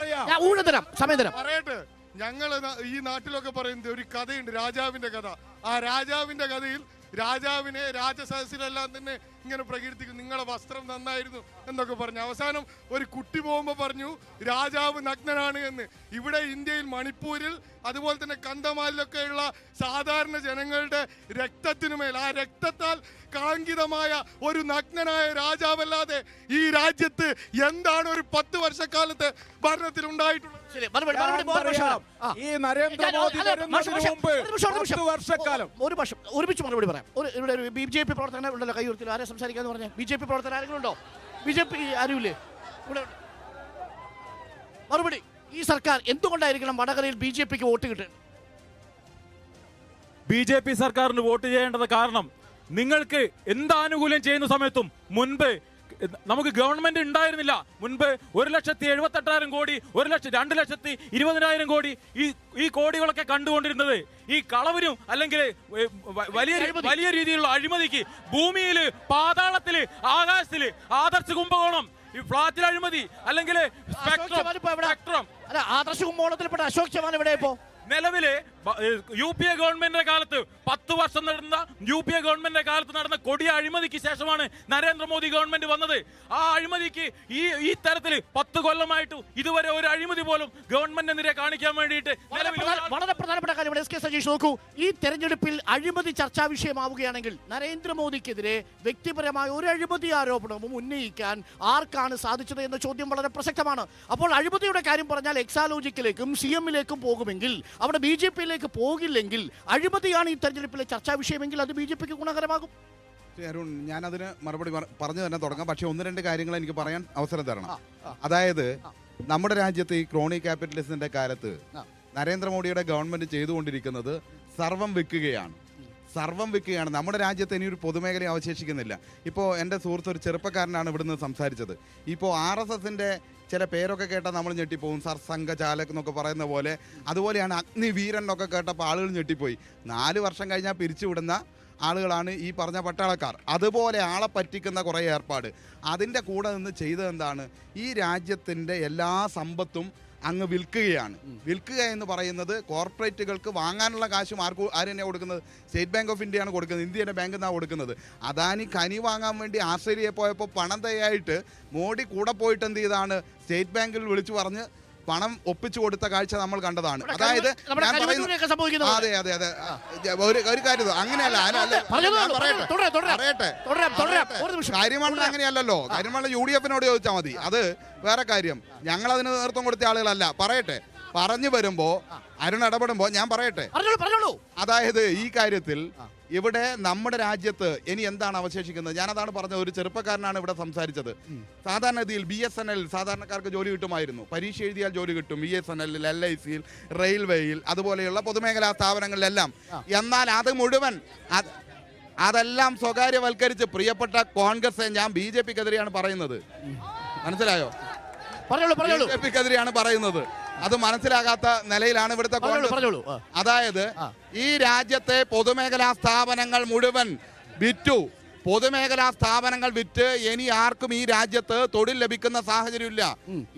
പറയട്ടെ. ഞങ്ങള് ഈ നാട്ടിലൊക്കെ പറയുന്നത് ഒരു കഥയുണ്ട്, രാജാവിന്റെ കഥ. ആ രാജാവിന്റെ കഥയിൽ രാജാവിനെ രാജസദസ്സിലെല്ലാം തന്നെ ഇങ്ങനെ പ്രകീർത്തിക്കും, നിങ്ങളുടെ വസ്ത്രം നന്നായിരുന്നു എന്നൊക്കെ പറഞ്ഞു. അവസാനം ഒരു കുട്ടി പോകുമ്പോൾ പറഞ്ഞു രാജാവ് നഗ്നനാണ് എന്ന്. ഇവിടെ ഇന്ത്യയിൽ മണിപ്പൂരിൽ അതുപോലെ തന്നെ കന്ധമാലിലൊക്കെയുള്ള സാധാരണ ജനങ്ങളുടെ രക്തത്തിനുമേൽ, ആ രക്തത്താൽ കളങ്കിതമായ ഒരു നഗ്നനായ രാജാവല്ലാതെ ഈ രാജ്യത്ത് എന്താണ് ഒരു 10 വർഷക്കാലത്ത് ഭരണത്തിൽ ഉണ്ടായിട്ടുള്ളത്? ഈ നരേന്ദ്രമോദി വർഷക്കാലം ഒരുമിച്ച് മറുപടി പറയാം. ഇവിടെ ഒരു BJP പ്രവർത്തകനെ ഉണ്ടല്ലോ കൈ ഉയർത്തി. ആരെ സംസാരിക്കാന്ന് പറഞ്ഞ BJP പ്രവർത്തകർ ആരെങ്കിലും ഉണ്ടോ? BJP ആരുമില്ലേ ഇവിടെ? മറുപടി. ഈ സർക്കാർ എന്തുകൊണ്ടായിരിക്കണം വടകരയിൽ BJPക്ക് വോട്ട് കിട്ടുന്നത്? BJP സർക്കാരിന് വോട്ട് ചെയ്യേണ്ടത് കാരണം നിങ്ങൾക്ക് എന്താനുകൂല്യം ചെയ്യുന്ന സമയത്തും മുൻപ് നമുക്ക് ഗവൺമെന്റ് ഉണ്ടായിരുന്നില്ല. മുൻപ് 1,78,000 കോടി, 2,20,000 കോടി, ഈ കോടികളൊക്കെ കണ്ടുകൊണ്ടിരുന്നത് ഈ കളവിനും അല്ലെങ്കിൽ വലിയ രീതിയിലുള്ള അഴിമതിക്ക് ഭൂമിയില്, പാതാളത്തില്, ആകാശത്തില് ആദർശ കുംഭകോണം, ഈ ഫ്ലാറ്റിൽ അഴിമതി അല്ലെങ്കിൽ ആദർശ കുംഭകോണത്തിൽപ്പെട്ട അശോക് ചവാൻ എവിടെ ഇപ്പോ? നിലവിലെ UPA ഗവൺമെന്റിന്റെ കാലത്ത് 10 വർഷം നടന്ന UPA ഗവൺമെന്റിന്റെ കാലത്ത് നടന്ന കൊടിയ അഴിമതിക്ക് ശേഷമാണ് നരേന്ദ്രമോദി ഗവൺമെന്റ് വന്നത്. ആ അഴിമതിക്ക് ഈ തരത്തിൽ 10 കൊല്ലമായിട്ട് ഇതുവരെ ഒരു അഴിമതി പോലും ഗവൺമെന്റിനെതിരെ കാണിക്കാൻ വേണ്ടിയിട്ട് വളരെ പ്രധാനപ്പെട്ട കാര്യം SK സജീഷ് നോക്കൂ. ഈ തെരഞ്ഞെടുപ്പിൽ അഴിമതി ചർച്ചാ വിഷയമാവുകയാണെങ്കിൽ നരേന്ദ്രമോദിക്കെതിരെ വ്യക്തിപരമായ ഒരു അഴിമതി ആരോപണവും ഉന്നയിക്കാൻ ആർക്കാണ് സാധിച്ചത് എന്ന ചോദ്യം വളരെ പ്രസക്തമാണ്. അപ്പോൾ അഴിമതിയുടെ കാര്യം പറഞ്ഞാൽ എക്സാലോജിക്കിലേക്കും CM-ലേക്കും പോകുമെങ്കിൽ അവിടെ BJP-യിലേക്ക് പോകില്ലെങ്കിൽ അഴിമതിയാണ് ഈ തെരഞ്ഞെടുപ്പിലെ ചർച്ചാ വിഷയമെങ്കിൽ അത് BJPക്ക് ഗുണകരമാകും. ശ്രീ അരുൺ, ഞാനതിന് മറുപടി പറഞ്ഞു തന്നെ തുടങ്ങാം. പക്ഷേ ഒന്ന് രണ്ട് കാര്യങ്ങൾ എനിക്ക് പറയാൻ അവസരം തരണം. അതായത് നമ്മുടെ രാജ്യത്ത് ഈ ക്രോണി ക്യാപിറ്റലിസത്തിന്റെ കാലത്ത് നരേന്ദ്രമോദിയുടെ ഗവൺമെന്റ് ചെയ്തുകൊണ്ടിരിക്കുന്നത് സർവം വിൽക്കുകയാണ്. നമ്മുടെ രാജ്യത്ത് ഇനിയൊരു പൊതുമേഖല അവശേഷിക്കുന്നില്ല. ഇപ്പോൾ എൻ്റെ സുഹൃത്ത് ഒരു ചെറുപ്പക്കാരനാണ് ഇവിടുന്ന് സംസാരിച്ചത്. ഇപ്പോൾ RSSന്റെ ചില പേരൊക്കെ കേട്ടാൽ നമ്മൾ ഞെട്ടിപ്പോവും. സർസംഘചാലക് എന്നൊക്കെ പറയുന്ന പോലെ. അതുപോലെയാണ് അഗ്നിവീരൻ എന്നൊക്കെ കേട്ടപ്പോൾ ആളുകൾ ഞെട്ടിപ്പോയി. 4 വർഷം കഴിഞ്ഞാൽ പിരിച്ചുവിടുന്ന ആളുകളാണ് ഈ പറഞ്ഞ പട്ടാളക്കാർ. അതുപോലെ ആളെ പറ്റിക്കുന്ന കുറേ ഏർപ്പാട്. അതിൻ്റെ കൂടെ നിന്ന് ചെയ്തതെന്താണ്? ഈ രാജ്യത്തിൻ്റെ എല്ലാ സമ്പത്തും അങ്ങ് വിൽക്കുകയാണ്. വിൽക്കുക എന്ന് പറയുന്നത് കോർപ്പറേറ്റുകൾക്ക് വാങ്ങാനുള്ള കാശും ആര് തന്നെയാണ് കൊടുക്കുന്നത്? സ്റ്റേറ്റ് ബാങ്ക് ഓഫ് ഇന്ത്യയാണ് കൊടുക്കുന്നത്. ഇന്ത്യയുടെ ബാങ്കിൽ നിന്നാണ് കൊടുക്കുന്നത്. അദാനി ഖനി വാങ്ങാൻ വേണ്ടി ആസ്ട്രേലിയയിൽ പോയപ്പോൾ പണം തയ്യായിട്ട് മോഡി കൂടെ പോയിട്ട് എന്ത് ചെയ്താണ്? സ്റ്റേറ്റ് ബാങ്കിൽ വിളിച്ചു പറഞ്ഞ് പണം ഒപ്പിച്ചു കൊടുത്ത കാഴ്ച നമ്മൾ കണ്ടതാണ്. അതായത് അതെ അതെ അതെ ഒരു കാര്യം അങ്ങനെയല്ല. കാര്യമാണല്ലോ, അങ്ങനെയല്ലോ. കാര്യമാണല്ലോ UDF-നോട് ചോദിച്ചാൽ മതി. അത് വേറെ കാര്യം. ഞങ്ങൾ അതിന് നേതൃത്വം കൊടുത്ത ആളുകളല്ല. പറയട്ടെ, പറഞ്ഞു വരുമ്പോ അരുൺ ഇടപെടുമ്പോ ഞാൻ പറയട്ടെ. അതായത് ഈ കാര്യത്തിൽ ഇവിടെ നമ്മുടെ രാജ്യത്ത് ഇനി എന്താണ് അവശേഷിക്കുന്നത്? ഞാനതാണ് പറഞ്ഞത്. ഒരു ചെറുപ്പക്കാരനാണ് ഇവിടെ സംസാരിച്ചത്. സാധാരണഗതിയിൽ BSNL സാധാരണക്കാർക്ക് ജോലി കിട്ടുമായിരുന്നു. പരീക്ഷ എഴുതിയാൽ ജോലി കിട്ടും. BSNL, LIC, റെയിൽവേയിൽ, അതുപോലെയുള്ള പൊതുമേഖലാ സ്ഥാപനങ്ങളിലെല്ലാം. എന്നാൽ അത് മുഴുവൻ അതെല്ലാം സ്വകാര്യവൽക്കരിച്ച് പ്രിയപ്പെട്ട കോൺഗ്രസ്, ഞാൻ BJP-ക്കെതിരെയാണ് പറയുന്നത്. മനസ്സിലായോ? BJP-ക്കെതിരെയാണ് പറയുന്നത്. അത് മനസ്സിലാകാത്ത നിലയിലാണ് ഇവിടുത്തെ കോൺഗ്രസ്. അതായത് ഈ രാജ്യത്തെ പൊതുമേഖലാ സ്ഥാപനങ്ങൾ മുഴുവൻ വിറ്റു. പൊതുമേഖലാ സ്ഥാപനങ്ങൾ വിറ്റ് ഇനി ആർക്കും ഈ രാജ്യത്ത് തൊഴിൽ ലഭിക്കുന്ന സാഹചര്യമില്ല.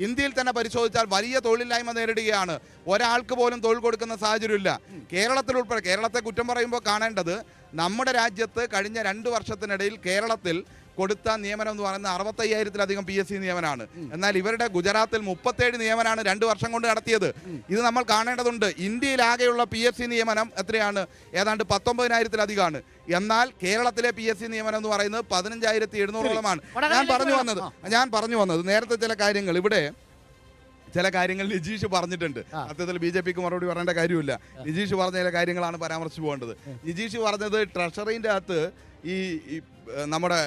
ഇന്ത്യയിൽ തന്നെ പരിശോധിച്ചാൽ വലിയ തൊഴിലില്ലായ്മ നേരിടുകയാണ്. ഒരാൾക്ക് പോലും തൊഴിൽ കൊടുക്കുന്ന സാഹചര്യമില്ല. കേരളത്തിൽ ഉൾപ്പെടെ, കേരളത്തെ കുറ്റം പറയുമ്പോൾ കാണേണ്ടത് നമ്മുടെ രാജ്യത്ത് കഴിഞ്ഞ 2 വർഷത്തിനിടയിൽ കേരളത്തിൽ കൊടുത്ത നിയമനം എന്ന് പറയുന്നത് 65,000-ലധികം PSC നിയമനമാണ്. എന്നാൽ ഇവരുടെ ഗുജറാത്തിൽ 37 നിയമനമാണ് 2 വർഷം കൊണ്ട് നടത്തിയത്. ഇത് നമ്മൾ കാണേണ്ടതുണ്ട്. ഇന്ത്യയിലാകെയുള്ള PSC നിയമനം എത്രയാണ്? ഏതാണ്ട് 19,000-ലധികമാണ്. എന്നാൽ കേരളത്തിലെ PSC നിയമനം എന്ന് പറയുന്നത് 15,700-ഓളമാണ്. ഞാൻ പറഞ്ഞു വന്നത് നേരത്തെ ചില കാര്യങ്ങൾ നിജീഷ് പറഞ്ഞിട്ടുണ്ട്. സത്യത്തിൽ BJP-ക്ക് മറുപടി പറയേണ്ട കാര്യമില്ല. നിജീഷ് പറഞ്ഞ ചില കാര്യങ്ങളാണ് പരാമർശിച്ചു പോകേണ്ടത്. നിജീഷ് പറഞ്ഞത് ട്രഷറിന്റെ അകത്ത് ഈ നമ്മുടെ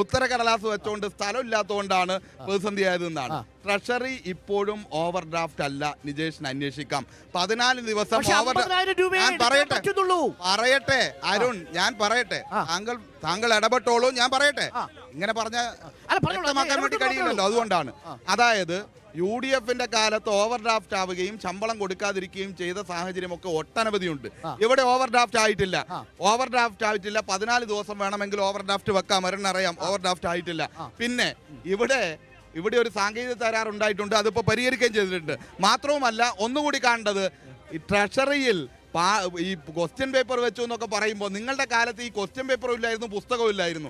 ഉത്തരക്കടലാസ് വെച്ചുകൊണ്ട് സ്ഥലമില്ലാത്തതുകൊണ്ടാണ് പ്രതിസന്ധി ആയതെന്നാണ്. ട്രഷറി ഇപ്പോഴും ഓവർ ഡ്രാഫ്റ്റ് അല്ല. നിജേഷിന് അന്വേഷിക്കാം. 14 ദിവസം പറയട്ടെ അരുൺ, ഞാൻ പറയട്ടെ. താങ്കൾ ഇടപെട്ടോളൂ, ഞാൻ പറയട്ടെ. ഇങ്ങനെ പറഞ്ഞ വ്യക്തമാക്കാൻ വേണ്ടി കഴിയില്ലല്ലോ, അതുകൊണ്ടാണ്. അതായത് UDF-ന്റെ കാലത്ത് ഓവർ ഡ്രാഫ്റ്റ് ആവുകയും ശമ്പളം കൊടുക്കാതിരിക്കുകയും ചെയ്ത സാഹചര്യമൊക്കെ ഒട്ടനവധിയുണ്ട്. ഇവിടെ ഓവർ ഡ്രാഫ്റ്റ് ആയിട്ടില്ല. 14 ദിവസം വേണമെങ്കിൽ ഓവർ ഡ്രാഫ്റ്റ് വെക്കാം. അറിയാം ഓവർ ഡ്രാഫ്റ്റ് ആയിട്ടില്ല. പിന്നെ ഇവിടെ ഒരു സാങ്കേതിക തകരാർ ഉണ്ടായിട്ടുണ്ട്. അതിപ്പോൾ പരിഹരിക്കുകയും ചെയ്തിട്ടുണ്ട്. മാത്രവുമല്ല, ഒന്നുകൂടി കാണേണ്ടത്, ഈ ട്രഷറിയിൽ ഈ ക്വസ്റ്റ്യൻ പേപ്പർ വെച്ചു എന്നൊക്കെ പറയുമ്പോൾ നിങ്ങളുടെ കാലത്ത് ഈ ക്വസ്റ്റ്യൻ പേപ്പറും ഇല്ലായിരുന്നു, പുസ്തകവും ഇല്ലായിരുന്നു.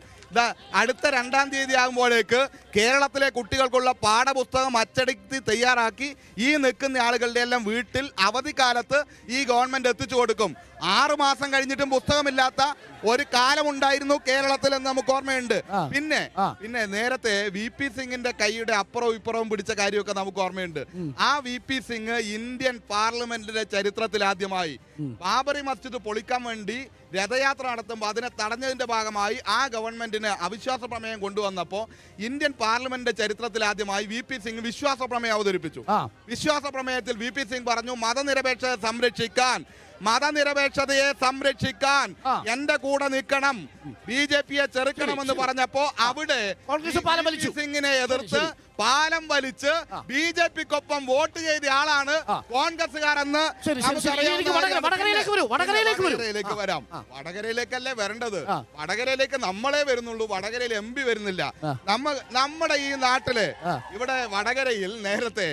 അടുത്ത 2-ാം തീയതി ആകുമ്പോഴേക്ക് കേരളത്തിലെ കുട്ടികൾക്കുള്ള പാഠപുസ്തകം അച്ചടിച്ച് തയ്യാറാക്കി ഈ നിൽക്കുന്ന ആളുകളുടെ എല്ലാം വീട്ടിൽ അവധിക്കാലത്ത് ഈ ഗവൺമെന്റ് എത്തിച്ചു കൊടുക്കും. 6 മാസം കഴിഞ്ഞിട്ടും പുസ്തകമില്ലാത്ത ഒരു കാലമുണ്ടായിരുന്നു കേരളത്തിൽ എന്ന് നമുക്ക് ഓർമ്മയുണ്ട്. പിന്നെ നേരത്തെ VP സിംഗിന്റെ കൈയുടെ അപ്പുറവും ഇപ്പുറവും പിടിച്ച കാര്യമൊക്കെ നമുക്ക് ഓർമ്മയുണ്ട്. ആ VP സിംഗ് ഇന്ത്യൻ പാർലമെന്റിന്റെ ചരിത്രത്തിൽ ആദ്യമായി ബാബറി മസ്ജിദ് പൊളിക്കാൻ വേണ്ടി രഥയാത്ര നടത്തുമ്പോൾ അതിനെ തടഞ്ഞതിന്റെ ഭാഗമായി ആ ഗവൺമെന്റിന് അവിശ്വാസ പ്രമേയം കൊണ്ടുവന്നപ്പോൾ ഇന്ത്യൻ പാർലമെന്റിന്റെ ചരിത്രത്തിൽ ആദ്യമായി VP സിംഗ് വിശ്വാസ പ്രമേയം അവതരിപ്പിച്ചു. വിശ്വാസ പ്രമേയത്തിൽ VP സിംഗ് പറഞ്ഞു, മതനിരപേക്ഷതയെ സംരക്ഷിക്കാൻ എന്റെ കൂടെ നിൽക്കണം, BJP-യെ ചെറുക്കണമെന്ന് പറഞ്ഞപ്പോ അവിടെ സിംഗിനെ എതിർത്ത് പാലം വലിച്ച് BJP-ക്കൊപ്പം വോട്ട് ചെയ്ത ആളാണ് കോൺഗ്രസ്സുകാരെന്ന് വടകരയിലേക്ക് വരാം. വടകരയിലേക്കല്ലേ വരേണ്ടത്? വടകരയിലേക്ക് നമ്മളെ വരുന്നുള്ളൂ. വടകരയിൽ MP വരുന്നില്ല. നമ്മുടെ ഈ നാട്ടില് ഇവിടെ വടകരയിൽ നേരത്തെ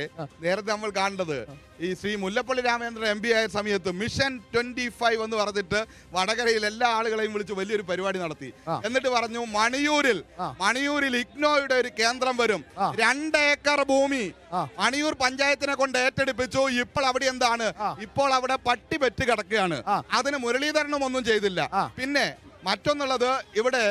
നമ്മൾ കാണേണ്ടത് ഈ ശ്രീ മുല്ലപ്പള്ളി രാമചന്ദ്രൻ MP ആയ സമയത്ത് മിഷൻ 25 എന്ന് പറഞ്ഞിട്ട് വടകരയിൽ എല്ലാ ആളുകളെയും വിളിച്ച് വലിയൊരു പരിപാടി നടത്തി. എന്നിട്ട് പറഞ്ഞു, മണിയൂരിൽ ഇഗ്നോയുടെ ഒരു കേന്ദ്രം വരും. 2 ഏക്കർ ഭൂമി മണിയൂർ പഞ്ചായത്തിനെ കൊണ്ട് ഏറ്റെടുപ്പിച്ചു. ഇപ്പോൾ അവിടെ എന്താണ്? ഇപ്പോൾ അവിടെ പട്ടി പെറ്റ് കിടക്കുകയാണ്. അതിന് മുരളീധരനും ഒന്നും ചെയ്തില്ല. പിന്നെ മറ്റൊന്നുള്ളത്, ഇവിടെ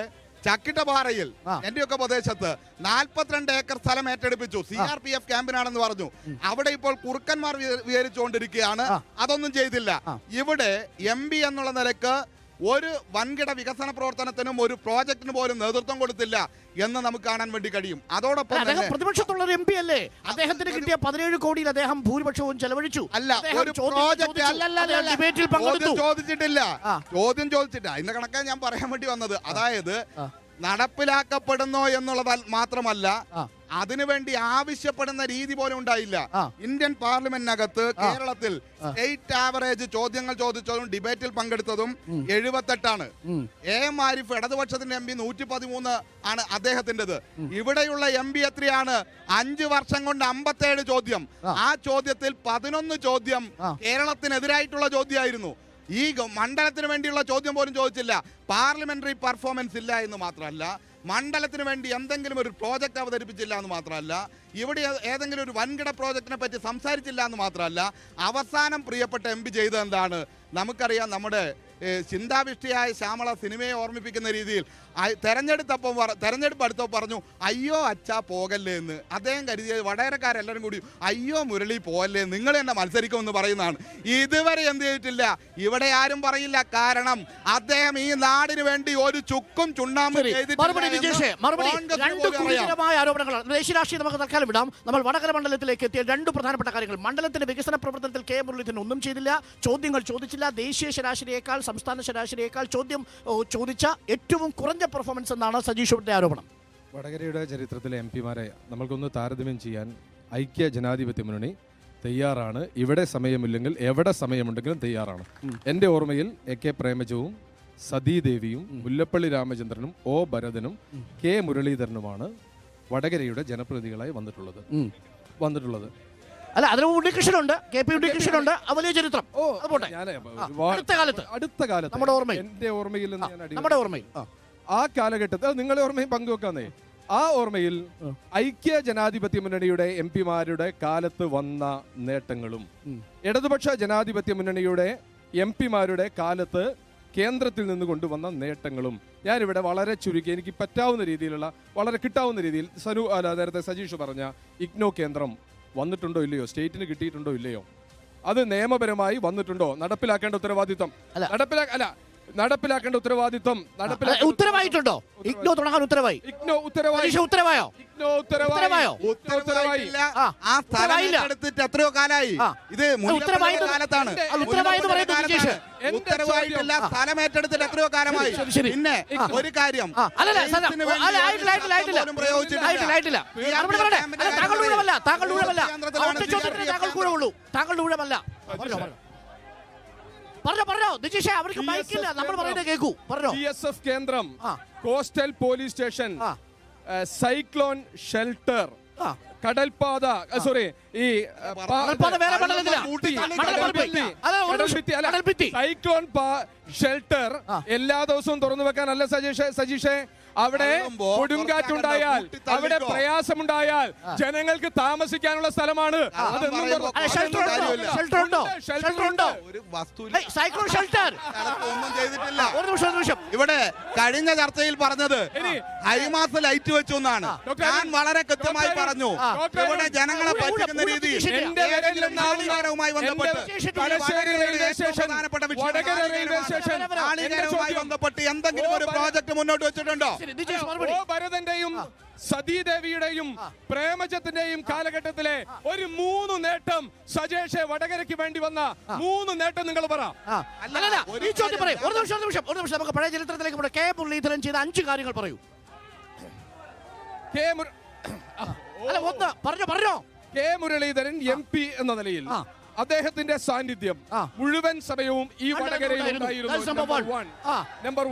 ചക്കിട്ടപാറയിൽ എന്റെയൊക്കെ പ്രദേശത്ത് 42 ഏക്കർ സ്ഥലം ഏറ്റെടുപ്പിച്ചു. CRPF ക്യാമ്പിനാണെന്ന് പറഞ്ഞു. അവിടെ ഇപ്പോൾ കുറുക്കന്മാർ വിചാരിച്ചുകൊണ്ടിരിക്കുകയാണ്. അതൊന്നും ചെയ്തില്ല. ഇവിടെ MP എന്നുള്ള നിലക്ക് ഒരു വൻകിട വികസന പ്രവർത്തനത്തിനും ഒരു പ്രോജക്റ്റിന് പോലും നേതൃത്വം കൊടുത്തില്ല എന്ന് നമുക്ക് കാണാൻ വേണ്ടി കഴിയും. അതോടൊപ്പം അദ്ദേഹം പ്രതിപക്ഷത്തുള്ള ഒരു MP അല്ലേ? അദ്ദേഹത്തിന് കിട്ടിയ 17 കോടിയിൽ അദ്ദേഹം ഭൂരിപക്ഷവും ചെലവഴിച്ചു. അല്ല, ഒരു പ്രോജക്റ്റ് ഡിബേറ്റിൽ പങ്കെടുത്തു. ചോദിച്ചിട്ടില്ല. ചോദ്യം ചോദിച്ചിട്ടില്ല. ഇന്ന് കണക്കാണ് ഞാൻ പറയാൻ വേണ്ടി വന്നത്. അതായത് നടപ്പിലാക്കപ്പെടുന്നോ എന്നുള്ളത് മാത്രമല്ല, അതിനുവേണ്ടി ആവശ്യപ്പെടുന്ന രീതി പോലും ഉണ്ടായില്ല. ഇന്ത്യൻ പാർലമെന്റിനകത്ത് കേരളത്തിൽ സ്റ്റേറ്റ് ആവറേജ് ചോദ്യങ്ങൾ ചോദിച്ചതും ഡിബേറ്റിൽ പങ്കെടുത്തതും 78 AM ആരിഫ് ഇടതുപക്ഷത്തിന്റെ MP 113 ആണ് അദ്ദേഹത്തിൻ്റെത്. ഇവിടെയുള്ള MP എത്രയാണ്? 5 വർഷം കൊണ്ട് 57 ചോദ്യം. ആ ചോദ്യത്തിൽ 11 ചോദ്യം കേരളത്തിനെതിരായിട്ടുള്ള ചോദ്യമായിരുന്നു. ഈ മണ്ഡലത്തിന് വേണ്ടിയുള്ള ചോദ്യം പോലും ചോദിച്ചില്ല. പാർലമെന്ററി പെർഫോമൻസ് ഇല്ല എന്ന് മാത്രമല്ല, മണ്ഡലത്തിന് വേണ്ടി എന്തെങ്കിലും ഒരു പ്രോജക്റ്റ് അവതരിപ്പിച്ചില്ല എന്ന് മാത്രമല്ല, ഇവിടെ ഏതെങ്കിലും ഒരു വൻകിട പ്രോജക്റ്റിനെ പറ്റി സംസാരിച്ചില്ല എന്ന് മാത്രമല്ല, അവസാനം പ്രിയപ്പെട്ട MP ചെയ്തത് എന്താണ്? നമുക്കറിയാം, നമ്മുടെ ചിന്താവിഷ്ടിയായ ശ്യാമള സിനിമയെ ഓർമ്മിപ്പിക്കുന്ന രീതിയിൽ തെരഞ്ഞെടുപ്പ് അടുത്തപ്പോൾ പറഞ്ഞു, അയ്യോ അച്ഛാ പോകല്ലേ എന്ന്. അദ്ദേഹം കരുതിയത് വടകരക്കാരെല്ലാവരും കൂടി അയ്യോ മുരളി പോകല്ലേ, നിങ്ങൾ തന്നെ മത്സരിക്കുമെന്ന് പറയുന്നതാണ്. ഇതുവരെ എന്ത് ചെയ്തിട്ടില്ല, ഇവിടെ ആരും പറയില്ല. കാരണം അദ്ദേഹം ഈ നാടിന് വേണ്ടി ഒരു ചുക്കും ചുണ്ണാമ്പും ആരോപണങ്ങളാണ്. ദേശീയ രാഷ്ട്രീയം നമുക്ക് തൽക്കാലം വിടാം. നമ്മൾ വടകര മണ്ഡലത്തിലേക്ക് എത്തിയ 2 പ്രധാനപ്പെട്ട കാര്യങ്ങൾ. മണ്ഡലത്തിന്റെ വികസന പ്രവർത്തനത്തിൽ കെ മുരളീധരൻ ഒന്നും ചെയ്തില്ല, ചോദ്യങ്ങൾ ചോദിച്ചില്ല. ദേശീയ ശരാശരിയേക്കാൾ സംസ്ഥാന ശരാശരിയേക്കാൾ ചോദ്യം ചോദിച്ച ഏറ്റവും കുറഞ്ഞ പെർഫോമൻസ് എന്നാണ് സജീഷിന്റെ ആരോപണം. വടകരയുടെ ചരിത്രത്തിലെ MP-മാരെ നമ്മൾക്കൊന്ന് താരതമ്യം ചെയ്യാൻ ഐക്യ ജനാധിപത്യ മുന്നണി തയ്യാറാണ്. ഇവിടെ സമയമില്ലെങ്കിൽ എവിടെ സമയമുണ്ടെങ്കിലും തയ്യാറാണ്. എൻ്റെ ഓർമ്മയിൽ AK പ്രേമജവും സതീദേവിയും മുല്ലപ്പള്ളി രാമചന്ദ്രനും O ഭരതനും K മുരളീധരനുമാണ് വടകരയുടെ ജനപ്രതിനിധികളായി വന്നിട്ടുള്ളത്. അല്ല, അതിന് ഉണ്ണികൃഷ്ണനുണ്ട്, KP ഉണ്ണികൃഷ്ണനുണ്ട്. വലിയ ചരിത്രം. അടുത്ത കാലത്ത് നമ്മുടെ ഓർമ്മയിൽ ആ കാലഘട്ടത്തിൽ നിങ്ങളുടെ ഓർമ്മയും പങ്കുവെക്കാന്നേ. ആ ഓർമ്മയിൽ ഐക്യ ജനാധിപത്യ മുന്നണിയുടെ MP-മാരുടെ കാലത്ത് വന്ന നേട്ടങ്ങളും ഇടതുപക്ഷ ജനാധിപത്യ മുന്നണിയുടെ MP-മാരുടെ കാലത്ത് കേന്ദ്രത്തിൽ നിന്ന് കൊണ്ടുവന്ന നേട്ടങ്ങളും ഞാനിവിടെ വളരെ ചുരുക്കി എനിക്ക് പറ്റാവുന്ന രീതിയിലുള്ള വളരെ കിട്ടാവുന്ന രീതിയിൽ നേരത്തെ സജീഷ് പറഞ്ഞ IGNOU കേന്ദ്രം വന്നിട്ടുണ്ടോ ഇല്ലയോ, സ്റ്റേറ്റിന് കിട്ടിയിട്ടുണ്ടോ ഇല്ലയോ, അത് നിയമപരമായി വന്നിട്ടുണ്ടോ, നടപ്പിലാക്കേണ്ട ഉത്തരവാദിത്വം ഉത്തരവായിട്ടുണ്ടോ? IGNOU തുടങ്ങാൻ ഉത്തരവായി. ഉത്തരവായോ? ആ സ്ഥലം എടുത്തിട്ട് എത്രയോ കാലായി. ഇത് കാലത്താണ് ഉത്തരവായിട്ടില്ല. സ്ഥലം ഏറ്റെടുത്തിട്ട് എത്രയോ കാലമായി. പിന്നെ ഒരു കാര്യം CSF കേന്ദ്രം, coastal police station, cyclone shelter, കടൽപാത, സോറി ഈ സൈക്ലോൺ ഷെൽട്ടർ എല്ലാ ദിവസവും തുറന്നു വെക്കാനല്ല സജീഷേ. അവിടെ കൊടുങ്കാറ്റുണ്ടായാൽ, അവിടെ പ്രയാസമുണ്ടായാൽ ജനങ്ങൾക്ക് താമസിക്കാനുള്ള സ്ഥലമാണ്. ഇവിടെ കഴിഞ്ഞ ചർച്ചയിൽ പറഞ്ഞത് ഹൈമാസ് ലൈറ്റ് വെച്ചു എന്നാണ്. ഞാൻ വളരെ കൃത്യമായി പറഞ്ഞു, ഇവിടെ ജനങ്ങളെ പറ്റിക്കുന്ന രീതി നാളികേരവുമായി ബന്ധപ്പെട്ട് എന്തെങ്കിലും ഒരു പ്രോജക്ട് മുന്നോട്ട് വെച്ചിട്ടുണ്ടോ? ഭരതന്റെയും സതീദേവിയുടെയും പ്രേമചന്ദിന്റെയും കാലഘട്ടത്തിലെ ഒരു 3 നേട്ടം സജേഷ് വടകരയ്ക്ക് വേണ്ടി വന്ന 3 നേട്ടം നിങ്ങൾ പറ. നമുക്ക് പഴയ ചരിത്രത്തിലേക്ക് കെ മുരളീധരൻ ചെയ്ത 5 കാര്യങ്ങൾ പറയൂ. കെ മുരളീധരൻ MP എന്ന നിലയിൽ അദ്ദേഹത്തിന്റെ സാന്നിധ്യം മുഴുവൻ സമയവും ഈ വടകരയിൽ ഉണ്ടായിരുന്നു. നമ്പർ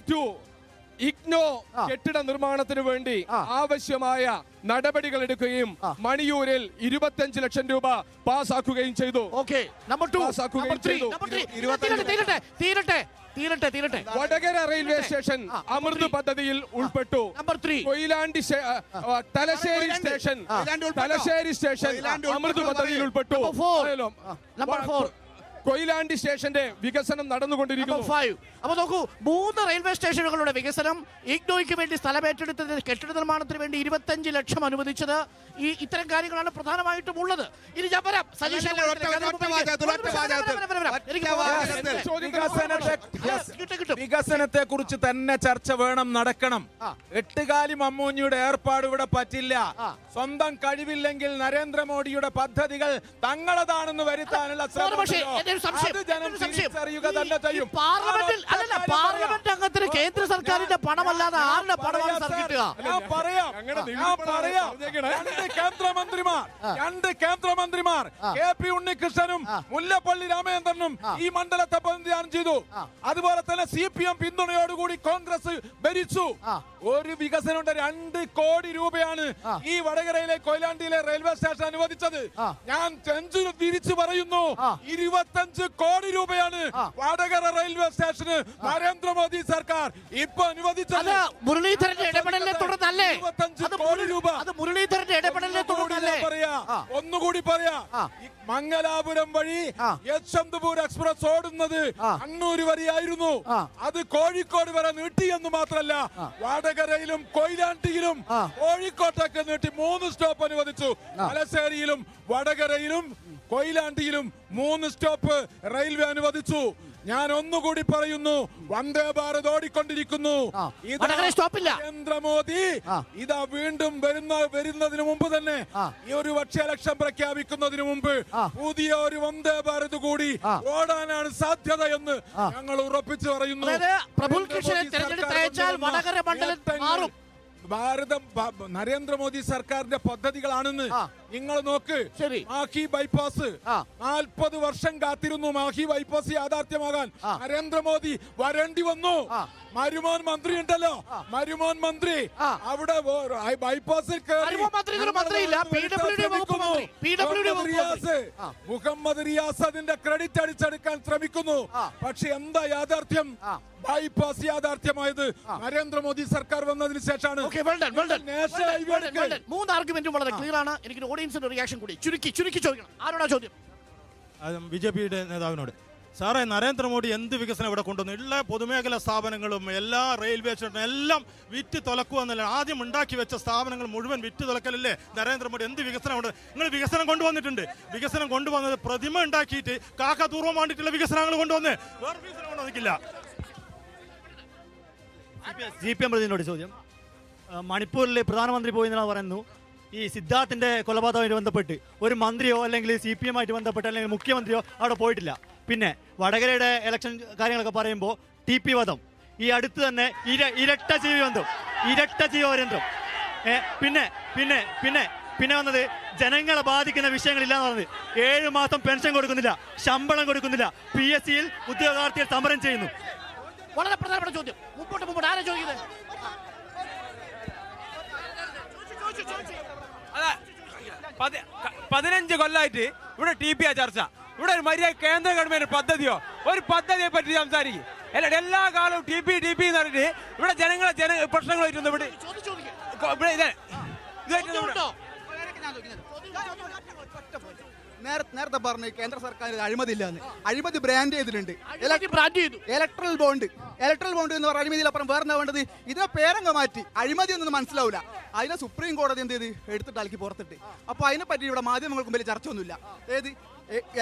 2 IGNOU കെട്ടിട നിർമ്മാണത്തിന് വേണ്ടി ആവശ്യമായ നടപടികൾ എടുക്കുകയും മണിയൂരിൽ 25 ലക്ഷം രൂപ പാസ്സാക്കുകയും ചെയ്തു. വടകര റെയിൽവേ സ്റ്റേഷൻ അമൃത് പദ്ധതിയിൽ ഉൾപ്പെട്ടു. തലശ്ശേരി സ്റ്റേഷൻ അമൃത് പദ്ധതിയിൽ ഉൾപ്പെട്ടു. കൊയിലാണ്ടി സ്റ്റേഷന്റെ വികസനം നടന്നുകൊണ്ടിരിക്കുന്നു. അപ്പൊ നോക്കൂ, 3 റെയിൽവേ സ്റ്റേഷനുകളുടെ വികസനം, ഇഗ്നോയ്ക്ക് വേണ്ടി സ്ഥലം ഏറ്റെടുത്തതിന് കെട്ടിട നിർമ്മാണത്തിന് വേണ്ടി 25 ലക്ഷം അനുവദിച്ചത്, ഇത്തരം കാര്യങ്ങളാണ് പ്രധാനമായിട്ടും ഉള്ളത്. ഇനി ഞാൻ പറയാം വികസനത്തെ കുറിച്ച് തന്നെ ചർച്ച വേണം, നടക്കണം. എട്ടുകാലി മമ്മൂഞ്ഞിയുടെ ഏർപ്പാട് ഇവിടെ പറ്റില്ല. സ്വന്തം കഴിവില്ലെങ്കിൽ നരേന്ദ്രമോദിയുടെ പദ്ധതികൾ തങ്ങളതാണെന്ന് വരുത്താനുള്ള പാർലമെന്റ് അംഗത്തിന് കേന്ദ്ര സർക്കാരിന്റെ പണമല്ലാതെ ആരുടെ പണമാണ് സർ കിട്ടുക? രണ്ട് കേന്ദ്രമന്ത്രിമാർ KP ഉണ്ണികൃഷ്ണനും മുല്ലപ്പള്ളി രാമചന്ദ്രനും ഈ മണ്ഡലത്തെ പ്രതിനിധാനം ചെയ്തു. അതുപോലെ തന്നെ CPM പിന്തുണയോടുകൂടി കോൺഗ്രസ് ഭരിച്ചു. ഒരു വികസനം 2 കോടി രൂപയാണ് ഈ വടകരയിലെ കൊയിലാണ്ടിയിലെ റെയിൽവേ സ്റ്റേഷൻ അനുവദിച്ചത്. ഞാൻ തിരിച്ചു പറയുന്നു, 25 കോടി രൂപയാണ് വടകര റെയിൽവേ സ്റ്റേഷന് നരേന്ദ്രമോദി സർക്കാർ ഇപ്പൊ അനുവദിച്ചത്. മുരളീധരന്റെ ഇടപെടലിനെ തുടർന്നല്ലേ? 25 കോടി രൂപ. അത് മുരളീധരന്റെ ഇടപെടലിനെ തുടർന്നല്ലേ? ഒന്നുകൂടി പറയാ, മംഗലാപുരം വഴി യശ്വന്ത്പൂർ എക്സ്പ്രസ് ഓടുന്നത് കണ്ണൂർ വരെയായിരുന്നു. അത് കോഴിക്കോട് വരെ നീട്ടി എന്ന് മാത്രമല്ല, വടകരയിലും കൊയിലാണ്ടിയിലും കോഴിക്കോട്ടൊക്കെ നീട്ടി 3 സ്റ്റോപ്പ് അനുവദിച്ചു. തലശ്ശേരിയിലും വടകരയിലും കൊയിലാണ്ടിയിലും 3 സ്റ്റോപ്പ് റെയിൽവേ അനുവദിച്ചു. ഞാൻ ഒന്നുകൂടി പറയുന്നു, വന്ദേ ഭാരത് ഓടിക്കൊണ്ടിരിക്കുന്നു. നരേന്ദ്രമോദി ഇതാ വീണ്ടും വരുന്നതിന് മുമ്പ് തന്നെ ഈ ഒരു പക്ഷേ പ്രഖ്യാപിക്കുന്നതിന് മുമ്പ് പുതിയ ഒരു വന്ദേ ഭാരത് കൂടി ഓടാനാണ് സാധ്യത എന്ന് ഞങ്ങൾ ഉറപ്പിച്ചു പറയുന്നു. ഭാരതം നരേന്ദ്രമോദി സർക്കാരിന്റെ പദ്ധതികളാണെന്ന് നിങ്ങൾ നോക്ക്. മാഹി ബൈപ്പാസ് 40 വർഷം കാത്തിരുന്നു. മാഹി ബൈപ്പാസ് യാഥാർത്ഥ്യമാകാൻ നരേന്ദ്രമോദി വരേണ്ടി വന്നു. മരുമോൻ മന്ത്രി ഉണ്ടല്ലോ, മരുമോൻ മന്ത്രി അവിടെ ബൈപ്പാസിൽ മുഹമ്മദ് റിയാസ് അതിന്റെ ക്രെഡിറ്റ് അടിച്ചെടുക്കാൻ ശ്രമിക്കുന്നു. പക്ഷെ എന്താ യാഥാർത്ഥ്യം? ബൈപ്പാസ് യാഥാർത്ഥ്യമായത് നരേന്ദ്രമോദി സർക്കാർ വന്നതിന് ശേഷമാണ്. 3 ആർഗ്യുമെന്റും വളരെ ക്ലിയർ ആണ്. എനിക്ക് ഓഡിയൻസിന്റെ റിയാക്ഷൻ കൂടി ചുരുക്കി ചോദിക്കണം. ആരോടാ ചോദ്യം? BJPയുടെ നേതാവിനോട്. സാറേ, നരേന്ദ്രമോദി എന്ത് വികസനം ഇവിടെ കൊണ്ടുവന്നു? എല്ലാ പൊതുമേഖലാ സ്ഥാപനങ്ങളും എല്ലാ റെയിൽവേ സ്റ്റേഷനും എല്ലാം വിറ്റ് തുലക്കുക എന്നല്ല, ആദ്യം ഉണ്ടാക്കി വെച്ച സ്ഥാപനങ്ങൾ മുഴുവൻ വിറ്റ് തുലക്കലല്ലേ നരേന്ദ്രമോദി? എന്ത് വികസനമുണ്ട്? നിങ്ങൾ വികസനം കൊണ്ടുവന്നിട്ടുണ്ട്. വികസനം കൊണ്ടുവന്നത് പ്രതിമ ഉണ്ടാക്കിയിട്ട് കാക്കതൂർവം വേണ്ടിയിട്ടുള്ള വികസനങ്ങൾ കൊണ്ടുവന്ന് വേറെ വികസനം കൊണ്ടുവന്നിട്ടില്ല. CPM പ്രതിനിധിയോട് ചോദ്യം. മണിപ്പൂരിൽ പ്രധാനമന്ത്രി പോയി എന്നാണ് പറയുന്നു. ഈ സിദ്ധാർത്ഥിന്റെ കൊലപാതകവുമായിട്ട് ബന്ധപ്പെട്ട് ഒരു മന്ത്രിയോ അല്ലെങ്കിൽ CPM ആയിട്ട് ബന്ധപ്പെട്ട് അല്ലെങ്കിൽ മുഖ്യമന്ത്രിയോ അവിടെ പോയിട്ടില്ല. പിന്നെ വടകരയുടെ ഇലക്ഷൻ കാര്യങ്ങളൊക്കെ പറയുമ്പോൾ TP വധം, ഈ അടുത്ത് തന്നെ ഇരട്ട ജീവപര്യന്തം. പിന്നെ പിന്നെ പിന്നെ പിന്നെ വന്നത് ജനങ്ങളെ ബാധിക്കുന്ന വിഷയങ്ങളില്ലാന്ന് പറഞ്ഞത്. 7 മാസം പെൻഷൻ കൊടുക്കുന്നില്ല, ശമ്പളം കൊടുക്കുന്നില്ല, PSCയിൽ ഉദ്യോഗാർത്ഥികൾ സമരം ചെയ്യുന്നു. വളരെ പ്രധാനപ്പെട്ട ചോദ്യം. മുമ്പോട്ട് ആരാ ചോദിക്കുന്നത്? 15 കൊല്ലമായിട്ട് ഇവിടെ TP ചർച്ച. ഇവിടെ ഒരു മര്യാദ കേന്ദ്ര ഗവൺമെന്റ് പദ്ധതിയോ ഒരു പദ്ധതിയെ പറ്റി സംസാരിക്കും. എല്ലാ കാലവും TP എന്ന് പറഞ്ഞിട്ട് ഇവിടെ ജനങ്ങളെ പ്രശ്നങ്ങളായിട്ടുണ്ട്. നേരത്തെ പറഞ്ഞു കേന്ദ്ര സർക്കാർ അഴിമതി ഇല്ലാന്ന്. അഴിമതി ബ്രാൻഡ് ചെയ്തിട്ടുണ്ട്. ഇലക്ട്രൽ ബോണ്ട് എന്ന് പറഞ്ഞ അഴിമതിയിലപ്പുറം വേറെ എന്താ വേണ്ടത്? ഇതിനെ പേരങ്ങ് മാറ്റി. അഴിമതി ഒന്നും മനസ്സിലാവില്ല. അതിനെ സുപ്രീം കോടതി എന്ത് ചെയ്ത് എടുത്തിട്ട് ആക്കി പുറത്തിട്ട്. അപ്പൊ അതിനെ പറ്റി ഇവിടെ മാധ്യമങ്ങൾക്ക് വലിയ ചർച്ച ഒന്നുമില്ല. ഏത്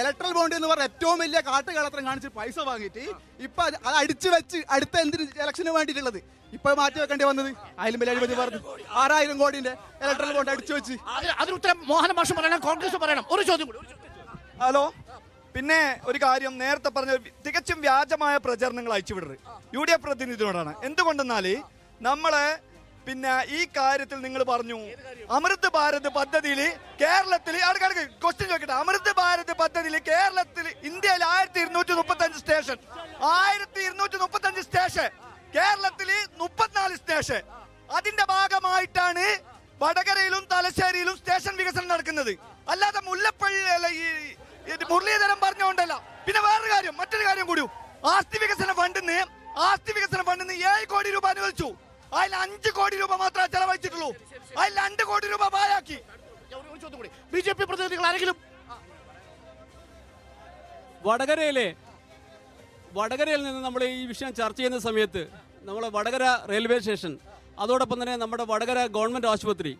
ഇലക്ട്രൽ ബോണ്ട് എന്ന് പറഞ്ഞ ഏറ്റവും വലിയ കാട്ടുകളത്രം കാണിച്ച് പൈസ വാങ്ങിയിട്ട് ഇപ്പൊ അത് അടിച്ചു വെച്ച് അടുത്ത എന്തിന് ഇലക്ഷന് വേണ്ടിയിട്ടുള്ളത് ഇപ്പൊ മാറ്റി വെക്കേണ്ടി വന്നത്. അതിലും വലിയ അഴിമതി പറഞ്ഞു 6000 കോടിന്റെ ഇലക്ട്രൽ ബോണ്ട് അടിച്ചു വെച്ച്. അതിനുത്തരം മോഹൻ മാഷ് പറയണം, കോൺഗ്രസ് പറയണം. ഒരു ചോദ്യം കൂടി. ഹലോ, പിന്നെ ഒരു കാര്യം നേരത്തെ പറഞ്ഞ തികച്ചും വ്യാജമായ പ്രചരണങ്ങൾ അയച്ചുവിടരുത്. UDF പ്രതിനിധിയോടാണ്. എന്തുകൊണ്ടെന്നാൽ നമ്മളെ പിന്നെ ഈ കാര്യത്തിൽ നിങ്ങൾ പറഞ്ഞു അമൃത് ഭാരത് പദ്ധതിയിൽ കേരളത്തിൽ ക്വസ്റ്റ്യൻ ചോദിക്കട്ടെ. അമൃത് ഭാരത് പദ്ധതിയിൽ കേരളത്തിൽ ഇന്ത്യയിൽ 1235 സ്റ്റേഷൻ, 1235 സ്റ്റേഷൻ, കേരളത്തിൽ 34 സ്റ്റേഷൻ. അതിന്റെ ഭാഗമായിട്ടാണ് വടകരയിലും തലശ്ശേരിയിലും സ്റ്റേഷൻ വികസനം നടക്കുന്നത്. അല്ലാതെ മുല്ലപ്പള്ളി മുരളീധരൻ പറഞ്ഞുകൊണ്ടല്ല. പിന്നെ മറ്റൊരു കാര്യം കൂടി, ആസ്തി വികസന ഫണ്ടിന് 7 കോടി രൂപ അനുവദിച്ചു. അതിൽ 5 കോടി രൂപ മാത്രമേ ചെലവഴിച്ചിട്ടുള്ളൂ. അതിൽ 2 കോടി രൂപ പാഴാക്കി. BJP പ്രതിനിധികൾ ആരെങ്കിലും വടകരയിൽ നിന്ന് നമ്മൾ ഈ വിഷയം ചർച്ച ചെയ്യുന്ന സമയത്ത് നമ്മൾ വടകര റെയിൽവേ സ്റ്റേഷൻ, അതോടൊപ്പം തന്നെ നമ്മുടെ വടകര ഗവൺമെൻറ് ആശുപത്രി,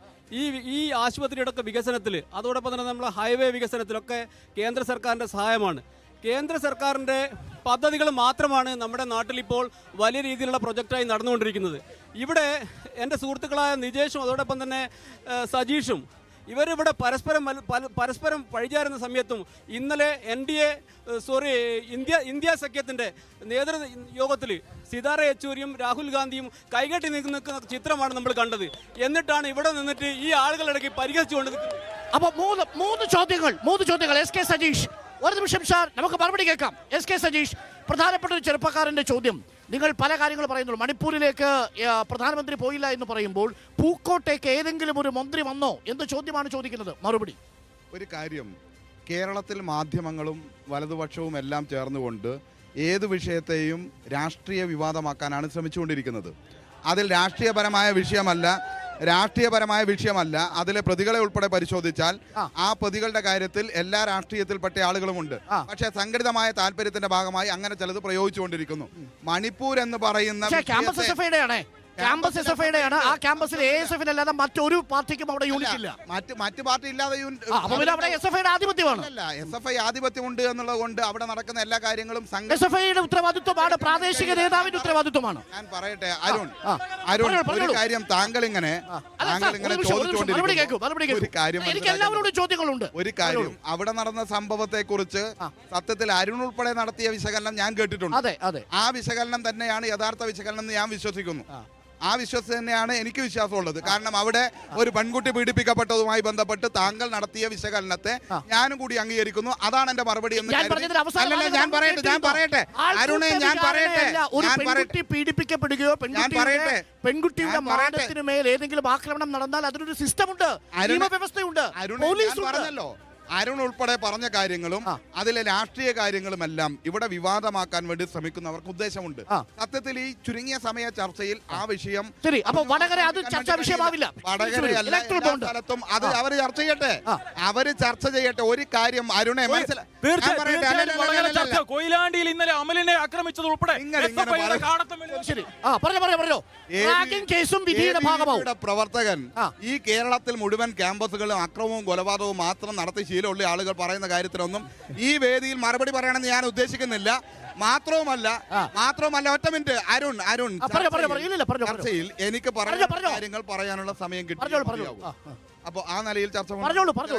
ഈ ആശുപത്രിയുടെ ഒക്കെ വികസനത്തിൽ, അതോടൊപ്പം തന്നെ നമ്മുടെ ഹൈവേ വികസനത്തിലൊക്കെ കേന്ദ്ര സർക്കാരിൻ്റെ സഹായമാണ്. കേന്ദ്ര സർക്കാരിൻ്റെ പദ്ധതികൾ മാത്രമാണ് നമ്മുടെ നാട്ടിൽ ഇപ്പോൾ വലിയ രീതിയിലുള്ള പ്രൊജക്റ്റായി നടന്നുകൊണ്ടിരിക്കുന്നത്. ഇവിടെ എൻ്റെ സുഹൃത്തുക്കളായ നിജേഷും അതോടൊപ്പം തന്നെ സജീഷും ഇവരിവിടെ പരസ്പരം പഴിചാരുന്ന സമയത്തും ഇന്നലെ ഇന്ത്യ സഖ്യത്തിൻ്റെ നേതൃയോഗത്തിൽ സീതാറ യെച്ചൂരിയും രാഹുൽ ഗാന്ധിയും കൈകെട്ടി നിൽക്കുന്ന ചിത്രമാണ് നമ്മൾ കണ്ടത്. എന്നിട്ടാണ് ഇവിടെ നിന്നിട്ട് ഈ ആളുകളിടയ്ക്ക് പരിഹസിച്ചുകൊണ്ട് നിൽക്കുന്നത്. അപ്പോൾ മൂന്ന് ചോദ്യങ്ങൾ എസ് കെ സജീഷ്, ഒരു നിമിഷം സാർ, നമുക്ക് മറുപടി കേൾക്കാം. എസ് കെ സജീഷ്, പ്രധാനപ്പെട്ട ഒരു ചെറുപ്പക്കാരൻ്റെ ചോദ്യം. നിങ്ങൾ പല കാര്യങ്ങൾ പറയുന്നുള്ളൂ. മണിപ്പൂരിലേക്ക് പ്രധാനമന്ത്രി പോയില്ല എന്ന് പറയുമ്പോൾ പൂക്കോട്ടേക്ക് ഏതെങ്കിലും ഒരു മന്ത്രി വന്നോ എന്ന ചോദ്യമാണ് ചോദിക്കുന്നത്. മറുപടി. ഒരു കാര്യം, കേരളത്തിൽ മാധ്യമങ്ങളും വലതുപക്ഷവും എല്ലാം ചേർന്നുകൊണ്ട് ഏത് വിഷയത്തെയും രാഷ്ട്രീയ വിവാദമാക്കാനാണ് ശ്രമിച്ചുകൊണ്ടിരിക്കുന്നത്. അതിൽ രാഷ്ട്രീയപരമായ വിഷയമല്ല അതിലെ പ്രതികളെ ഉൾപ്പെടെ പരിശോധിച്ചാൽ ആ പ്രതികളുടെ കാര്യത്തിൽ എല്ലാ രാഷ്ട്രീയത്തിൽപ്പെട്ട ആളുകളുമുണ്ട്. പക്ഷേ സംഘടിതമായ താല്പര്യത്തിന്റെ ഭാഗമായി അങ്ങനെ ചിലത് പ്രയോഗിച്ചുകൊണ്ടിരിക്കുന്നു. മണിപ്പൂർ എന്ന് പറയുന്ന ക്യാമ്പസ് SFIയുടെ ആണ്. ആ ക്യാമ്പസിൽ ASF അല്ലാതെ മറ്റൊരു പാർട്ടിക്കും അവിടെ യൂണിറ്റ് ഇല്ല. മറ്റ് പാർട്ടി ഇല്ലാതെ SFI ആധിപത്യമുണ്ട് എന്നുള്ളത് കൊണ്ട് അവിടെ നടക്കുന്ന എല്ലാ കാര്യങ്ങളും SFIയുടെ ഉത്തരവാദിത്വമാണ്, പ്രാദേശിക നേതാവിന്റെ ഉത്തരവാദിത്വമാണ്. ഞാൻ പറയട്ടെ അരുൺ, ഒരു കാര്യം താങ്കൾ ഇങ്ങനെ ചോദിച്ചുകൊണ്ടിരിക്കുന്നു. ഒരു കാര്യം, അവിടെ നടന്ന സംഭവത്തെ കുറിച്ച് സത്യത്തിൽ അരുൺ ഉൾപ്പെടെ നടത്തിയ വിശകലനം ഞാൻ കേട്ടിട്ടുണ്ട്. ആ വിശകലനം തന്നെയാണ് യഥാർത്ഥ വിശകലനം എന്ന് ഞാൻ വിശ്വസിക്കുന്നു. ആ വിശ്വാസം തന്നെയാണ് എനിക്ക് വിശ്വാസമുള്ളത്. കാരണം അവിടെ ഒരു പെൺകുട്ടി പീഡിപ്പിക്കപ്പെട്ടതുമായി ബന്ധപ്പെട്ട് താങ്കൾ നടത്തിയ വിശകലനത്തെ ഞാനും കൂടി അംഗീകരിക്കുന്നു. അതാണ് എന്റെ മറുപടി എന്ന് ഞാൻ പറയട്ടെ അരുണേ, പീഡിപ്പിക്കപ്പെടുകയോ പെൺകുട്ടിയുടെ മരണത്തിന് മേൽ ഏതെങ്കിലും ആക്രമണം നടന്നാൽ അതിനൊരു സിസ്റ്റമുണ്ട്, നിയമവ്യവസ്ഥയുണ്ട്, പോലീസുണ്ടല്ലോ. അരുൺ ഉൾപ്പെടെ പറഞ്ഞ കാര്യങ്ങളും അതിലെ രാഷ്ട്രീയ കാര്യങ്ങളുമെല്ലാം ഇവിടെ വിവാദമാക്കാൻ വേണ്ടി ശ്രമിക്കുന്നവർക്ക് ഉദ്ദേശമുണ്ട്. സത്യത്തിൽ ഈ ചുരുങ്ങിയ സമയ ചർച്ചയിൽ ആ വിഷയം സ്ഥലത്തും അത് അവര് ചർച്ച ചെയ്യട്ടെ. ഒരു കാര്യം അരുണെ കൊയിലാണ്ടിയിൽ ഇന്നലെ അമലിനെ ആക്രമിച്ചത് ഉൾപ്പെടെ പ്രവർത്തകൻ ഈ കേരളത്തിൽ മുഴുവൻ ക്യാമ്പസുകളും അക്രമവും കൊലപാതകവും മാത്രം നടത്തി ശീലമുള്ള ആളുകൾ പറയുന്ന കാര്യത്തിനൊന്നും ഈ വേദിയിൽ മറുപടി പറയണമെന്ന് ഞാൻ ഉദ്ദേശിക്കുന്നില്ല. മാത്രവുമല്ല ഒറ്റ മിനിറ്റ് അരുൺ, ചർച്ചയിൽ എനിക്ക് കാര്യങ്ങൾ പറയാനുള്ള സമയം കിട്ടി. അപ്പൊ ആ നിലയിൽ ചർച്ച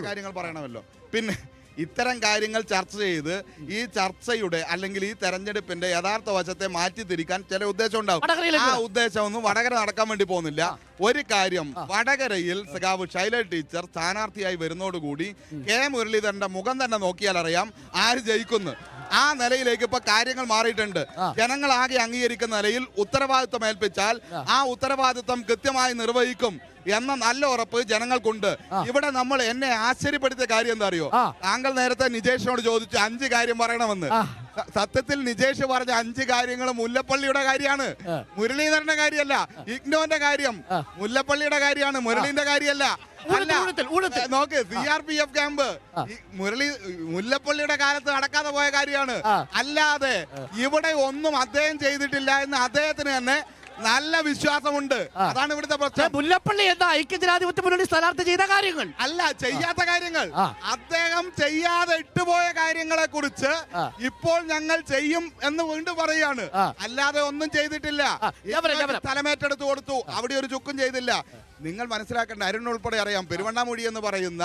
കാര്യങ്ങൾ പറയണമല്ലോ. പിന്നെ ഇത്തരം കാര്യങ്ങൾ ചർച്ച ചെയ്ത് ഈ ചർച്ചയുടെ അല്ലെങ്കിൽ ഈ തെരഞ്ഞെടുപ്പിന്റെ യഥാർത്ഥ വശത്തെ മാറ്റിത്തിരിക്കാൻ ചില ഉദ്ദേശം ഉണ്ടാവും. ആ ഉദ്ദേശമൊന്നും വടകര നടക്കാൻ വേണ്ടി പോകുന്നില്ല. ഒരു കാര്യം, വടകരയിൽ സഖാവ് ശൈല ടീച്ചർ സ്ഥാനാർത്ഥിയായി വരുന്നതോടുകൂടി കെ മുരളീധരന്റെ മുഖം തന്നെ നോക്കിയാൽ അറിയാം ആര് ജയിക്കുന്നു. ആ നിലയിലേക്ക് ഇപ്പൊ കാര്യങ്ങൾ മാറിയിട്ടുണ്ട്. ജനങ്ങൾ ആകെ അംഗീകരിക്കുന്ന നിലയിൽ ഉത്തരവാദിത്വം ഏൽപ്പിച്ചാൽ ആ ഉത്തരവാദിത്വം കൃത്യമായി നിർവഹിക്കും എന്ന നല്ല ഉറപ്പ് ജനങ്ങൾക്കുണ്ട്. ഇവിടെ നമ്മൾ എന്നെ ആശ്ചര്യപ്പെടുത്തിയ കാര്യം എന്താ അറിയോ? താങ്കൾ നേരത്തെ നിജേഷിനോട് ചോദിച്ചു 5 കാര്യം പറയണമെന്ന്. സത്യത്തിൽ നിജേഷ് പറഞ്ഞ 5 കാര്യങ്ങൾ മുല്ലപ്പള്ളിയുടെ കാര്യമാണ്, മുരളീധരന്റെ കാര്യമല്ല. ഇഗ്നോന്റെ കാര്യം മുല്ലപ്പള്ളിയുടെ കാര്യമാണ്, മുരളീന്റെ കാര്യമല്ല. നോക്ക്, CRPF ക്യാമ്പ് മുല്ലപ്പള്ളിയുടെ കാലത്ത് നടക്കാതെ പോയ കാര്യമാണ്. അല്ലാതെ ഇവിടെ ഒന്നും അദ്ദേഹം ചെയ്തിട്ടില്ല എന്ന് അദ്ദേഹത്തിന് തന്നെ നല്ല വിശ്വാസമുണ്ട്. അതാണ് ഇവിടുത്തെ പ്രശ്നം. മുല്ലപ്പള്ളി എന്താ ഐക്യജനാധിപത്യ മുന്നണി സ്ഥാനാർത്ഥി ചെയ്ത കാര്യങ്ങൾ അല്ല, ചെയ്യാത്ത കാര്യങ്ങൾ, അദ്ദേഹം ചെയ്യാതെ ഇട്ടുപോയ കാര്യങ്ങളെ കുറിച്ച് ഇപ്പോൾ ഞങ്ങൾ ചെയ്യും എന്ന് വീണ്ടും പറയുകയാണ്. അല്ലാതെ ഒന്നും ചെയ്തിട്ടില്ല. സ്ഥലമേറ്റെടുത്ത് കൊടുത്തു, അവിടെ ഒരു ചുക്കും ചെയ്തില്ല. നിങ്ങൾ മനസ്സിലാക്കേണ്ട, അരുൺ ഉൾപ്പെടെ അറിയാം, പെരുവണ്ണാമൂഴി എന്ന് പറയുന്ന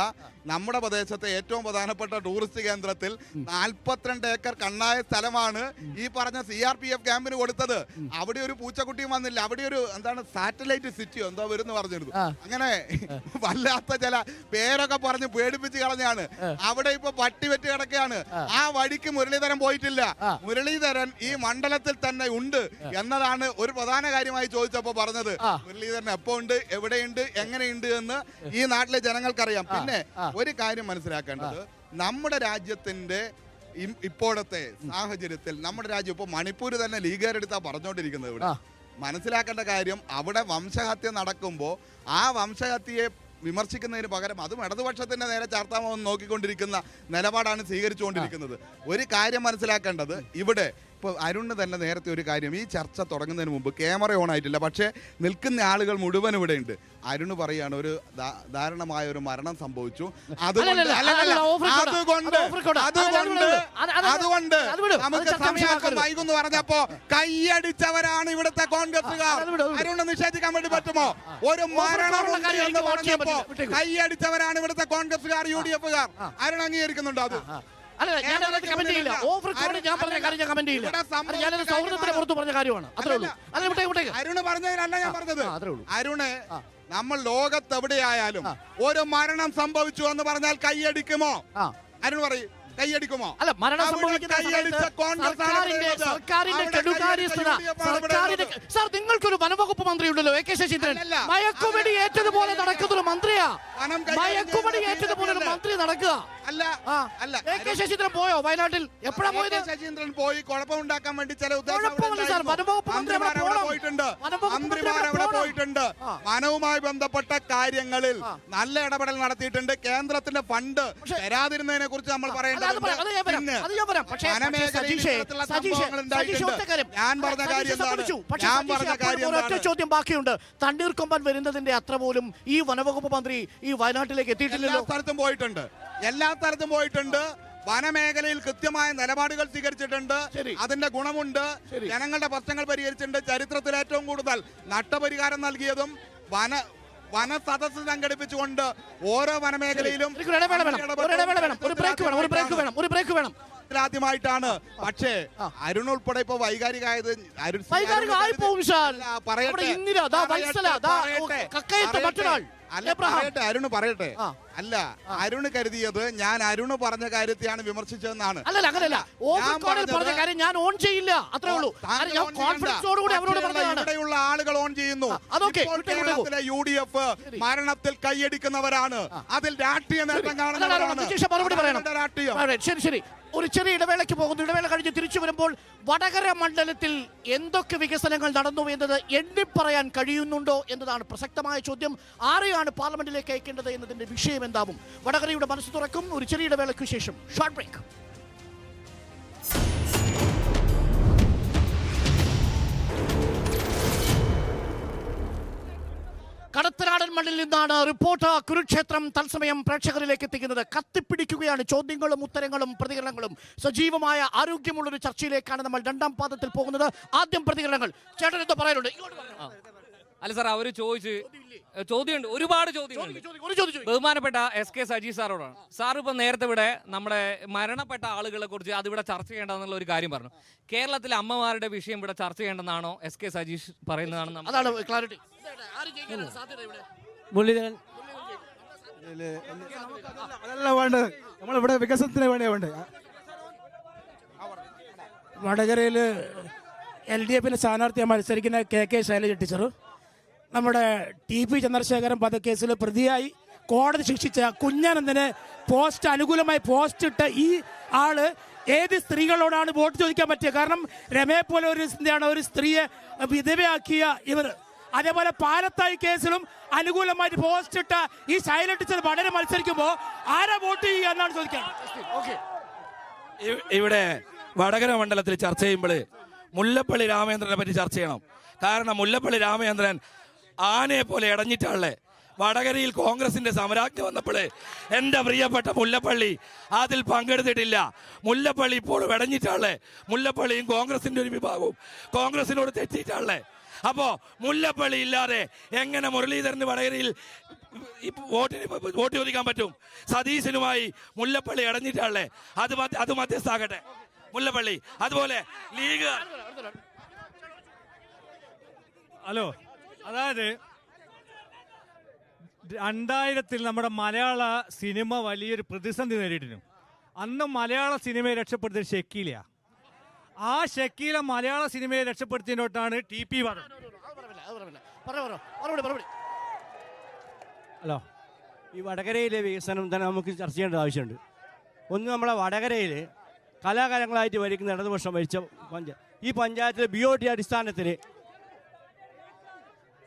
നമ്മുടെ പ്രദേശത്തെ ഏറ്റവും പ്രധാനപ്പെട്ട ടൂറിസ്റ്റ് കേന്ദ്രത്തിൽ 42 ഏക്കർ കണ്ണായ സ്ഥലമാണ് ഈ പറഞ്ഞ CRPF ക്യാമ്പിന് കൊടുത്തത്. അവിടെ ഒരു പൂച്ചക്കുട്ടിയും വന്നില്ല. അവിടെ ഒരു സാറ്റലൈറ്റ് സിറ്റിയോ എന്തോ വരുന്നു പറഞ്ഞിരുന്നു. അങ്ങനെ വല്ലാത്ത ചില പേരൊക്കെ പറഞ്ഞ് പേടിപ്പിച്ച് കളഞ്ഞാണ്. അവിടെ ഇപ്പൊ പട്ടി വെറ്റ് കിടക്കുകയാണ്. ആ വഴിക്ക് മുരളീധരൻ പോയിട്ടില്ല. മുരളീധരൻ ഈ മണ്ഡലത്തിൽ തന്നെ ഉണ്ട് എന്നതാണ് ഒരു പ്രധാന കാര്യമായി ചോദിച്ചപ്പോ പറഞ്ഞത്. മുരളീധരൻ എപ്പോ ഉണ്ട്, എവിടെയുണ്ട്, എങ്ങനെയുണ്ട് എന്ന് ഈ നാട്ടിലെ ജനങ്ങൾക്കറിയാം. പിന്നെ ഒരു കാര്യം മനസ്സിലാക്കേണ്ടത്, നമ്മുടെ രാജ്യത്തിന്റെ ഇപ്പോഴത്തെ സാഹചര്യത്തിൽ നമ്മുടെ രാജ്യം ഇപ്പൊ മണിപ്പൂർ തന്നെ ലീഗുകാരെടുത്താ പറഞ്ഞുകൊണ്ടിരിക്കുന്നത്. ഇവിടെ മനസ്സിലാക്കേണ്ട കാര്യം, അവിടെ വംശഹത്യ നടക്കുമ്പോൾ ആ വംശഹത്യയെ വിമർശിക്കുന്നതിന് പകരം അതും ഇടതുപക്ഷത്തിന്റെ നേരെ ചാർത്താമോ നോക്കിക്കൊണ്ടിരിക്കുന്ന നിലപാടാണ് സ്വീകരിച്ചുകൊണ്ടിരിക്കുന്നത്. ഒരു കാര്യം മനസ്സിലാക്കേണ്ടത്, ഇവിടെ ഇപ്പോൾ അരുണ് തന്നെ നേരത്തെ ഒരു കാര്യം, ഈ ചർച്ച തുടങ്ങുന്നതിന് മുമ്പ് ക്യാമറ ഓൺ ആയിട്ടില്ല, പക്ഷേ നിൽക്കുന്ന ആളുകൾ മുഴുവൻ ഇവിടെ ഉണ്ട്. അരുണ് പറയാണ് ഒരു ദാരുണമായ ഒരു മരണം സംഭവിച്ചു, അതുകൊണ്ട് നമുക്ക് സമയം വൈകുന്നു പറഞ്ഞപ്പോ കൈയടിച്ചവരാണ് ഇവിടുത്തെ കോൺഗ്രസുകാർ. അരുണ് നിഷേധിക്കാൻ വേണ്ടി പറ്റുമോ? ഒരു മരണം എന്ന് പറഞ്ഞപ്പോ കൈയടിച്ചവരാണ് ഇവിടുത്തെ കോൺഗ്രസുകാർ, UDF-കാർ. അരുൺ അംഗീകരിക്കുന്നുണ്ടോ അത്? അരുണ് പറഞ്ഞതിനല്ല ഞാൻ പറഞ്ഞത്. അരുണ്, നമ്മൾ ലോകത്ത് എവിടെയായാലും ഒരു മരണം സംഭവിച്ചു എന്ന് പറഞ്ഞാൽ കൈയടിക്കുമോ? അരുൺ പറയും, കൈയടിക്കുമോ? അല്ല, മരണം സംഭവിക്കുന്ന സർക്കാരിന്റെ കെടുകാര്യസ്ഥത. സാർ, നിങ്ങൾക്കൊരു വനംവകുപ്പ് മന്ത്രി ഉണ്ടല്ലോ, AK ശശീന്ദ്രൻ. മയക്കുവെടി ഏറ്റതുപോലെ നടക്കുന്നൊരു മന്ത്രിയാ. മയക്കുവെടി ഏറ്റതുപോലെ ഒരു മന്ത്രി നടക്കുക. AK ശശീന്ദ്രൻ പോയോ വയനാട്ടിൽ? എപ്പോഴാ പോയത്? ശശീന്ദ്രൻ പോയി കുഴപ്പമുണ്ടാക്കാൻ വേണ്ടി ചില പോയിട്ടുണ്ട്. വനവുമായി ബന്ധപ്പെട്ട കാര്യങ്ങളിൽ നല്ല ഇടപെടൽ നടത്തിയിട്ടുണ്ട്. കേന്ദ്രത്തിന്റെ ഫണ്ട് തരാതിരുന്നതിനെ കുറിച്ച് നമ്മൾ പറയേണ്ടത്. ഞാൻ പറഞ്ഞ കാര്യം ഒറ്റ ചോദ്യം ബാക്കിയുണ്ട്. തണ്ണീർക്കൊമ്പൻ വരുന്നതിന്റെ അത്ര പോലും ഈ വനവകുപ്പ് മന്ത്രി ഈ വയനാട്ടിലേക്ക് എത്തിയിട്ടില്ലല്ലോ. എല്ലാ സ്ഥലത്തും പോയിട്ടുണ്ട്. വനമേഖലയിൽ കൃത്യമായ നിലപാടുകൾ സ്വീകരിച്ചിട്ടുണ്ട്. അതിന്റെ ഗുണമുണ്ട്. ജനങ്ങളുടെ പ്രശ്നങ്ങൾ പരിഹരിച്ചിട്ടുണ്ട്. ചരിത്രത്തിൽ ഏറ്റവും കൂടുതൽ നഷ്ടപരിഹാരം നൽകിയതും വന സദസ്സ് സംഘടിപ്പിച്ചുകൊണ്ട് ഓരോ വനമേഖലയിലും ആദ്യമായിട്ടാണ്. പക്ഷേ അരുൺ ഉൾപ്പെടെ ഇപ്പൊ വൈകാരികമായത് അരുണ് പറയട്ടെ. അല്ല, അരുണ് കരുതിയത് ഞാൻ അരുണ് പറഞ്ഞ കാര്യത്തെയാണ് വിമർശിച്ചതെന്നാണ്. ഇവിടെയുള്ള ആളുകൾ ഓൺ ചെയ്യുന്നു. കേരളത്തിലെ UDF മരണത്തിൽ കൈയടിക്കുന്നവരാണ്. അതിൽ രാഷ്ട്രീയ നേട്ടം കാണുന്നവരാണ്. ശരി, ഒരു ചെറിയ ഇടവേളയ്ക്ക് പോകുന്നു. ഇടവേള കഴിഞ്ഞ് തിരിച്ചു വരുമ്പോൾ വടകര മണ്ഡലത്തിൽ എന്തൊക്കെ വികസനങ്ങൾ നടന്നു എന്നത് എണ്ണിപ്പറയാൻ കഴിയുന്നുണ്ടോ എന്നതാണ് പ്രസക്തമായ ചോദ്യം. ആരെയാണ് പാർലമെന്റിലേക്ക് അയക്കേണ്ടത് എന്നതിന്റെ വിഷയം എന്താവും? വടകരയുടെ മനസ്സ് തുറക്കും. ഒരു ചെറിയ ഇടവേളയ്ക്ക് ശേഷം ഷോർട്ട് ബ്രേക്ക്. കടത്തനാടൻ മണ്ണിൽ നിന്നാണ് റിപ്പോർട്ടർ കുരുക്ഷേത്രം തത്സമയം പ്രേക്ഷകരിലേക്ക് എത്തിക്കുന്നത്. കത്തിപ്പിടിക്കുകയാണ് ചോദ്യങ്ങളും ഉത്തരങ്ങളും പ്രതികരണങ്ങളും. സജീവമായ ആരോഗ്യമുള്ളൊരു ചർച്ചയിലേക്കാണ് നമ്മൾ രണ്ടാം പാദത്തിൽ പോകുന്നത്. ആദ്യം പ്രതികരണങ്ങൾ. ചേട്ടൻ എന്തോ പറയാനുണ്ട്? അല്ല സാർ, അവർ ചോദ്യമുണ്ട്, ഒരുപാട് ചോദ്യങ്ങളുണ്ട്. ബഹുമാനപ്പെട്ട SK സജി സാറോടാണ്. സാർ ഇപ്പം നേരത്തെ ഇവിടെ നമ്മുടെ മരണപ്പെട്ട ആളുകളെ കുറിച്ച് അതിവിടെ ചർച്ച ചെയ്യേണ്ടതെന്നുള്ള ഒരു കാര്യം പറഞ്ഞു. കേരളത്തിലെ അമ്മമാരുടെ വിഷയം ഇവിടെ ചർച്ച ചെയ്യേണ്ടതാണോ SK സജീഷ് പറയുന്നതാണ്? അതാണ് ക്ലാരിറ്റി. അതല്ല വേണ്ടത്, നമ്മളിവിടെ വികസനത്തിന് വേണ്ടിയാ വേണ്ടത്. വടകരയിൽ LDF സ്ഥാനാർത്ഥിയെ മത്സരിക്കുന്ന KK ശൈലജ ടീച്ചർ, നമ്മുടെ TP ചന്ദ്രശേഖരൻ വധക്കേസിൽ പ്രതിയായി കോടതി ശിക്ഷിച്ച കുഞ്ഞനന്ദന് അനുകൂലമായി പോസ്റ്റ് ഇട്ട ഈ ആള് ഏത് സ്ത്രീകളോടാണ് വോട്ട് ചോദിക്കാൻ പറ്റുക? കാരണം രമയെ പോലെ ഒരു സ്ത്രീയെ വിധവയാക്കിയ ഇവർ. അതേപോലെ പാലത്തായി കേസിലും അനുകൂലമായിട്ട് പോസ്റ്റ് ഇട്ട ഈ ശൈലജ ടീച്ചർ വളരെ മത്സരിക്കുമ്പോൾ ആരാ വോട്ട് ചെയ്യുക എന്നാണ് ചോദിക്കാൻ. ഇവിടെ വടകര മണ്ഡലത്തിൽ ചർച്ച ചെയ്യുമ്പോൾ മുല്ലപ്പള്ളി രാമചന്ദ്രനെ പറ്റി ചർച്ച ചെയ്യണം. കാരണം മുല്ലപ്പള്ളി രാമചന്ദ്രൻ ആനയെ പോലെ ഇടഞ്ഞിട്ടാളെ. വടകരയിൽ കോൺഗ്രസിന്റെ സമരാജ്ഞ വന്നപ്പോൾ എൻ്റെ പ്രിയപ്പെട്ട മുല്ലപ്പള്ളി അതിൽ പങ്കെടുത്തിട്ടില്ല. മുല്ലപ്പള്ളി ഇപ്പോൾ ഇടഞ്ഞിട്ടാളെ. മുല്ലപ്പള്ളിയും കോൺഗ്രസിന്റെ ഒരു വിഭാഗവും കോൺഗ്രസിനോട് തെറ്റിയിട്ടാളെ. അപ്പോ മുല്ലപ്പള്ളി ഇല്ലാതെ എങ്ങനെ മുരളീധരന് വടകരയിൽ വോട്ട് ചോദിക്കാൻ പറ്റും? സതീശനുമായി മുല്ലപ്പള്ളി ഇടഞ്ഞിട്ടാളെ. അത് മധ്യസ്ഥാകട്ടെ മുല്ലപ്പള്ളി. അതുപോലെ ലീഗ്. ഹലോ, അതായത് 2000 നമ്മുടെ മലയാള സിനിമ വലിയൊരു പ്രതിസന്ധി നേരിട്ടിരുന്നു. അന്ന് മലയാള സിനിമയെ രക്ഷപ്പെടുത്തിയ ഷക്കീലയാണ്. ആ ഷക്കീല മലയാള സിനിമയെ രക്ഷപ്പെടുത്തിയതിനോട്ടാണ് TP വധം. ഹലോ, ഈ വടകരയിലെ വികസനം തന്നെ നമുക്ക് ചർച്ച ചെയ്യേണ്ട ആവശ്യമുണ്ട്. ഒന്ന്, നമ്മളെ വടകരയിൽ കലാകാലങ്ങളായിട്ട് ഭരിക്കുന്ന ഇടതുപക്ഷം ഭരിച്ച ഈ പഞ്ചായത്തിലെ BOT അടിസ്ഥാനത്തിൽ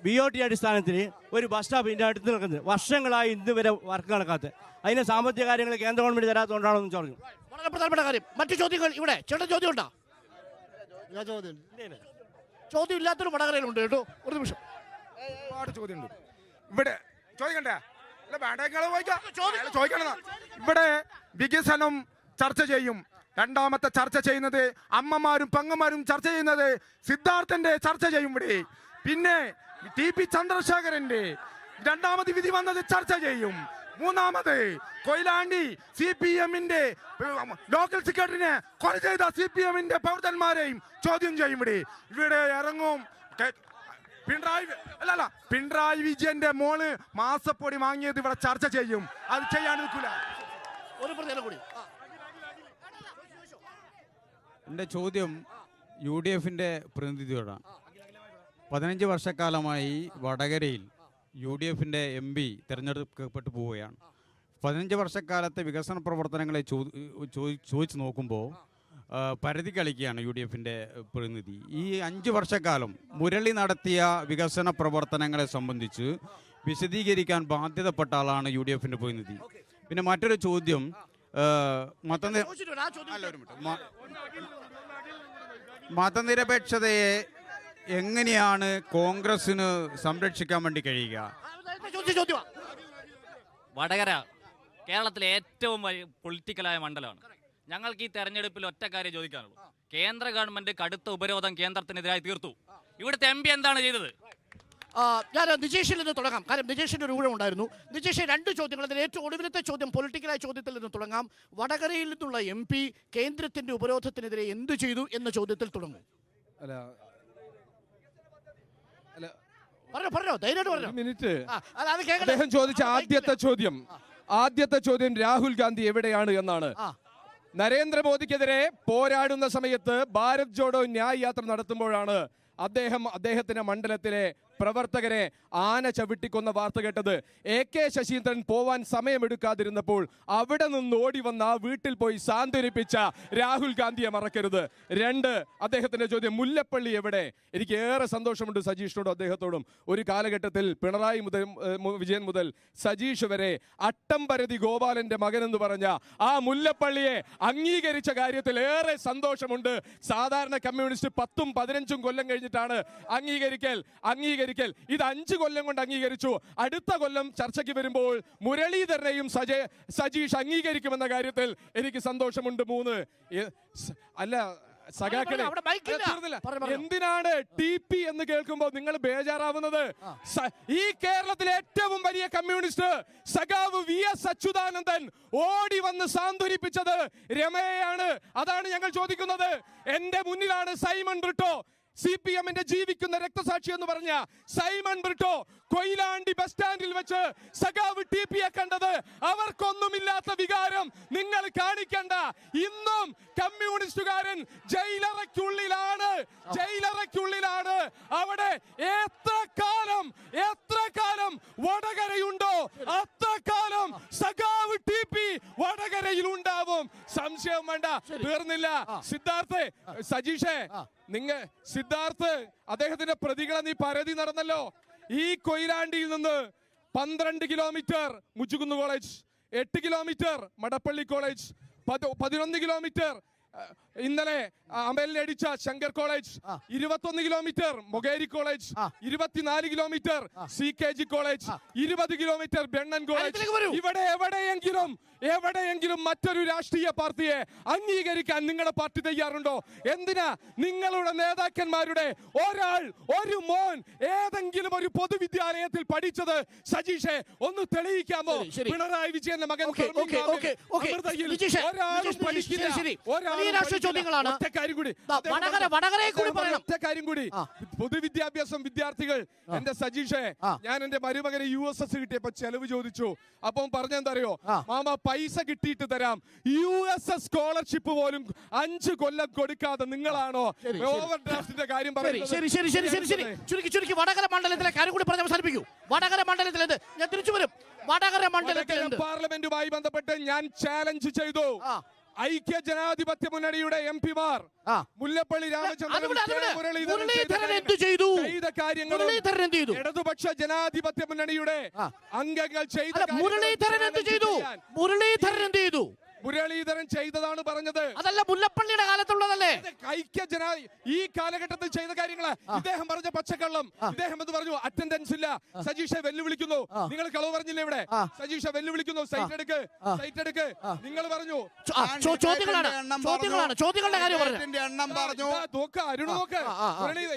BOT അടിസ്ഥാനത്തിൽ ഒരു ബസ് സ്റ്റോപ്പ് ഇതിൻ്റെ അടുത്ത് നിൽക്കുന്നത് വർഷങ്ങളായി ഇന്ന് വരെ വർക്ക് നടക്കാത്ത അതിന് സാമ്പത്തിക കാര്യങ്ങൾ കേന്ദ്ര ഗവൺമെന്റ് തരാത്തതുകൊണ്ടാണെന്ന് പറഞ്ഞു. വളരെ പ്രധാനപ്പെട്ട കാര്യം. മറ്റു ചോദ്യങ്ങൾ ഇവിടെ ചേട്ടൻ ചോദ്യം ഉണ്ടോ? ചോദ്യം ഇല്ലാത്തൊരു വടകരയിലുണ്ട് കേട്ടോ. ഒരു നിമിഷം. ഒരുപാട് ചോദ്യമുണ്ട് ഇവിടെ. ചോദിക്കണ്ടേ? ചോദിക്കണം. ഇവിടെ വികസനം ചർച്ച ചെയ്യും. രണ്ടാമത്തെ ചർച്ച ചെയ്യുന്നത് അമ്മമാരും പെങ്ങന്മാരും ചർച്ച ചെയ്യുന്നത് സിദ്ധാർത്ഥന്റെ ചർച്ച ചെയ്യും ഇവിടെ. പിന്നെ TP ചന്ദ്രശേഖരന്റെ രണ്ടാമത് വിധി വന്നത് ചർച്ച ചെയ്യും. മൂന്നാമത് കൊയിലാണ്ടി CPM-ന്റെ ലോക്കൽ സെക്രട്ടറിനെ കൊല ചെയ്ത CPM-ന്റെ പ്രവർത്തകന്മാരെയും ചോദ്യം ചെയ്യും ഇവിടെ. ഇവിടെ ഇറങ്ങും. പിണറായി വിജയന്റെ മോള് മാസപ്പൊടി വാങ്ങിയത് ഇവിടെ ചർച്ച ചെയ്യും. അത് ചെയ്യാൻ നിൽക്കില്ല. ഒരു പ്രതികരണം കൂടി. എൻ്റെ ചോദ്യം UDF-ന്റെ പ്രതിനിധിയോടാണ്. 15 വർഷക്കാലമായി വടകരയിൽ UDF-ന്റെ MP തിരഞ്ഞെടുക്കപ്പെട്ടു പോവുകയാണ്. 15 വർഷക്കാലത്തെ വികസന പ്രവർത്തനങ്ങളെ ചോദിച്ചു നോക്കുമ്പോൾ പരിധി കളിക്കുകയാണ് UDF-ന്റെ പ്രതിനിധി. ഈ 5 വർഷക്കാലം മുരളി നടത്തിയ വികസന പ്രവർത്തനങ്ങളെ സംബന്ധിച്ച് വിശദീകരിക്കാൻ ബാധ്യതപ്പെട്ട ആളാണ് UDF-ന്റെ പ്രതിനിധി. പിന്നെ മറ്റൊരു ചോദ്യം, മതനിരപേക്ഷതയെ എങ്ങനെയാണ് കോൺഗ്രസിന് സംരക്ഷിക്കാൻ വേണ്ടി കഴിയുക? വടകര കേരളത്തിലെ ഏറ്റവും പൊളിറ്റിക്കലായ മണ്ഡലമാണ്. ഞങ്ങൾക്ക് ഈ തെരഞ്ഞെടുപ്പിൽ ഒറ്റ കാര്യം ചോദിക്കാനുള്ളൂ. കേന്ദ്ര ഗവൺമെന്റ് കടുത്ത ഉപരോധം കേന്ദ്രത്തിനെതിരായി തീർത്തു. ഇവിടുത്തെ MP എന്താണ് ചെയ്തത്? ഞാൻ നിജേഷിൽ നിന്ന് തുടങ്ങാം. കാര്യം നിജേഷിന്റെ ഒരു ഊഴം ഉണ്ടായിരുന്നു. നിജേഷ്, 2 ചോദ്യങ്ങൾ. അതിൽ ഏറ്റവും ഒടുവിലത്തെ ചോദ്യം പൊളിറ്റിക്കലായ ചോദ്യത്തിൽ നിന്ന് തുടങ്ങാം. വടകരയിൽ നിന്നുള്ള MP കേന്ദ്രത്തിന്റെ ഉപരോധത്തിനെതിരെ എന്ത് ചെയ്തു എന്ന ചോദ്യത്തിൽ തുടങ്ങും. പറഞ്ഞോ, ധൈര്യമായിട്ട് പറഞ്ഞോ. മിനിറ്റ്. അദ്ദേഹം ചോദിച്ച ആദ്യത്തെ ചോദ്യം രാഹുൽ ഗാന്ധി എവിടെയാണ് എന്നാണ്. നരേന്ദ്രമോദിക്കെതിരെ പോരാടുന്ന സമയത്ത് ഭാരത് ജോഡോ ന്യായ് യാത്ര നടത്തുമ്പോഴാണ് അദ്ദേഹത്തിന്റെ മണ്ഡലത്തിലെ പ്രവർത്തകരെ ആന ചവിട്ടിക്കൊന്ന വാർത്ത കേട്ടത്. AK ശശീന്ദ്രൻ പോവാൻ സമയമെടുക്കാതിരുന്നപ്പോൾ അവിടെ നിന്ന് ഓടി വന്ന ആ വീട്ടിൽ പോയി സാന്ത്വനിപ്പിച്ച രാഹുൽ ഗാന്ധിയെ മറക്കരുത്. 2, അദ്ദേഹത്തിന്റെ ചോദ്യം മുല്ലപ്പള്ളി എവിടെ? എനിക്ക് ഏറെ സന്തോഷമുണ്ട് സജീഷിനോടും അദ്ദേഹത്തോടും. ഒരു കാലഘട്ടത്തിൽ പിണറായി വിജയൻ മുതൽ സജീഷ് വരെ അട്ടംപരതി ഗോപാലന്റെ മകൻ എന്ന് പറഞ്ഞ ആ മുല്ലപ്പള്ളിയെ അംഗീകരിച്ച കാര്യത്തിൽ ഏറെ സന്തോഷമുണ്ട്. സാധാരണ കമ്മ്യൂണിസ്റ്റ് 10ഉം 15ഉം കൊല്ലം കഴിഞ്ഞിട്ടാണ് അംഗീകരിക്കൽ. ഇത് 5 കൊല്ലം കൊണ്ട് അംഗീകരിച്ചു. അടുത്ത കൊല്ലം ചർച്ചയ്ക്ക് വരുമ്പോൾ മുരളീധരനെയും സജീഷ് അംഗീകരിക്കുമെന്ന കാര്യത്തിൽ എനിക്ക് സന്തോഷമുണ്ട്. 3 അല്ല സഖാക്കളെ, എന്തിനാണ് TP എന്ന് കേൾക്കുമ്പോൾ നിങ്ങൾ ബേജാറാവുന്നത്? ഈ കേരളത്തിലെ ഏറ്റവും വലിയ കമ്മ്യൂണിസ്റ്റ് സഖാവ് VS അച്യുതാനന്ദൻ ഓടി വന്ന് സാന്ത്വനിപ്പിച്ചത് രമയെയാണ്. അതാണ് ഞങ്ങൾ ചോദിക്കുന്നത്. എന്റെ മുന്നിലാണ് സൈമൺ ബ്രിട്ടോ, CPM-ന്റെ ജീവിക്കുന്ന രക്തസാക്ഷി എന്ന് പറഞ്ഞ സൈമൺ ബ്രിട്ടോ കൊയിലാണ്ടി ബസ് സ്റ്റാൻഡിൽ വെച്ച് സഖാവ് TP-യെ കണ്ടത്. അവർക്കൊന്നുമില്ലാത്ത വികാരം നിങ്ങൾ കാണിക്കണ്ട. ഇന്നും കമ്മ്യൂണിസ്റ്റുകാരൻ ജയിലറയ്ക്കുള്ളിലാണ്. അവിടെ എത്ര കാലം വടകരയുണ്ടോ അത്ര കാലം സഖാവ് TP വടകരയിൽ ഉണ്ടാവും. സംശയം വേണ്ട. തീർന്നില്ല. സജീഷേ, സിദ്ധാർത്ഥ് അദ്ദേഹത്തിന്റെ പ്രതികളെ നീ പരതി നടന്നല്ലോ. ഈ കൊയിലാണ്ടിയിൽ നിന്ന് 12 kilometre Muchukunnu college, 8 kilometre Madappally college, 11 kilometre ഇന്നലെ അമലിനടിച്ച Shankar college, 21 kilometre Mokeri college, 24 kilometre CKG college, 20 kilometre ബെണ്ണൻ കോളേജ്. ഇവിടെ എവിടെയെങ്കിലും മറ്റൊരു രാഷ്ട്രീയ പാർട്ടിയെ അംഗീകരിക്കാൻ നിങ്ങളുടെ പാർട്ടി തയ്യാറുണ്ടോ? എന്തിനാ നിങ്ങളുടെ നേതാക്കന്മാരുടെ ഒരു മോൻ ഏതെങ്കിലും ഒരു പൊതുവിദ്യാലയത്തിൽ പഠിച്ചത്? സജീഷെ, ഒന്ന് തെളിയിക്കാമോ? പിണറായി വിജയന്റെ മകൻ പൊതുവിദ്യാഭ്യാസം വിദ്യാർത്ഥികൾ. എന്റെ സജീഷെ, ഞാൻ എന്റെ മരുമകന് USS കിട്ടിയപ്പോ ചെലവ് ചോദിച്ചു. അപ്പം പറഞ്ഞെന്തറിയോ? മാമ പൈസ കിട്ടിയിട്ട് തരാം. USS സ്കോളർഷിപ്പ് പോലും 5 കൊല്ലം കൊടുക്കാതെ നിങ്ങളാണോ ഓവർ ഡ്രാഫ്റ്റിന്റെ കാര്യം പറയുന്നത്? ചുരുക്കി വടകര മണ്ഡലത്തിലെ കാര്യം കൂടി പറഞ്ഞ് അവസാനിപ്പിക്കൂ. വടകര മണ്ഡലത്തിലേത് ഞാൻ തിരിച്ചു വരും. വടകര മണ്ഡലത്തിൽ പാർലമെന്റുമായി ബന്ധപ്പെട്ട് ഞാൻ ചാലഞ്ച് ചെയ്തു. ഐക്യ ജനാധിപത്യ മുന്നണിയുടെ MP-മാർ മുല്ലപ്പള്ളി രാമചന്ദ്രൻ ചെയ്ത കാര്യങ്ങളും മുരളീധരൻ എന്ത് ചെയ്തു? ഇടതുപക്ഷ ജനാധിപത്യ മുന്നണിയുടെ അംഗങ്ങൾ ചെയ്ത മുരളീധരൻ എന്ത് ചെയ്തു? മുരളീധരൻ എന്ത് ചെയ്തു? മുരളീധരൻ ചെയ്തതാണ് പറഞ്ഞത്. അതല്ല മുല്ലപ്പള്ളിയുടെ കാലത്തുള്ളതല്ലേ? ഈ കാലഘട്ടത്തിൽ ചെയ്ത കാര്യങ്ങള് ഇദ്ദേഹം പറഞ്ഞ പച്ചക്കള്ളം. ഇദ്ദേഹം എന്ന് പറഞ്ഞു അറ്റൻഡൻസ് ഇല്ല, സജീഷെ വെല്ലുവിളിക്കുന്നു. നിങ്ങൾ കളവ് പറഞ്ഞില്ലേ ഇവിടെ? സജീഷെ വെല്ലുവിളിക്കുന്നു, സൈറ്റ് എടുക്ക്, സൈറ്റ് എടുക്ക്. നിങ്ങൾ പറഞ്ഞു ചോദ്യങ്ങളുടെ കാര്യം പറഞ്ഞു. അരുണ് നോക്ക്,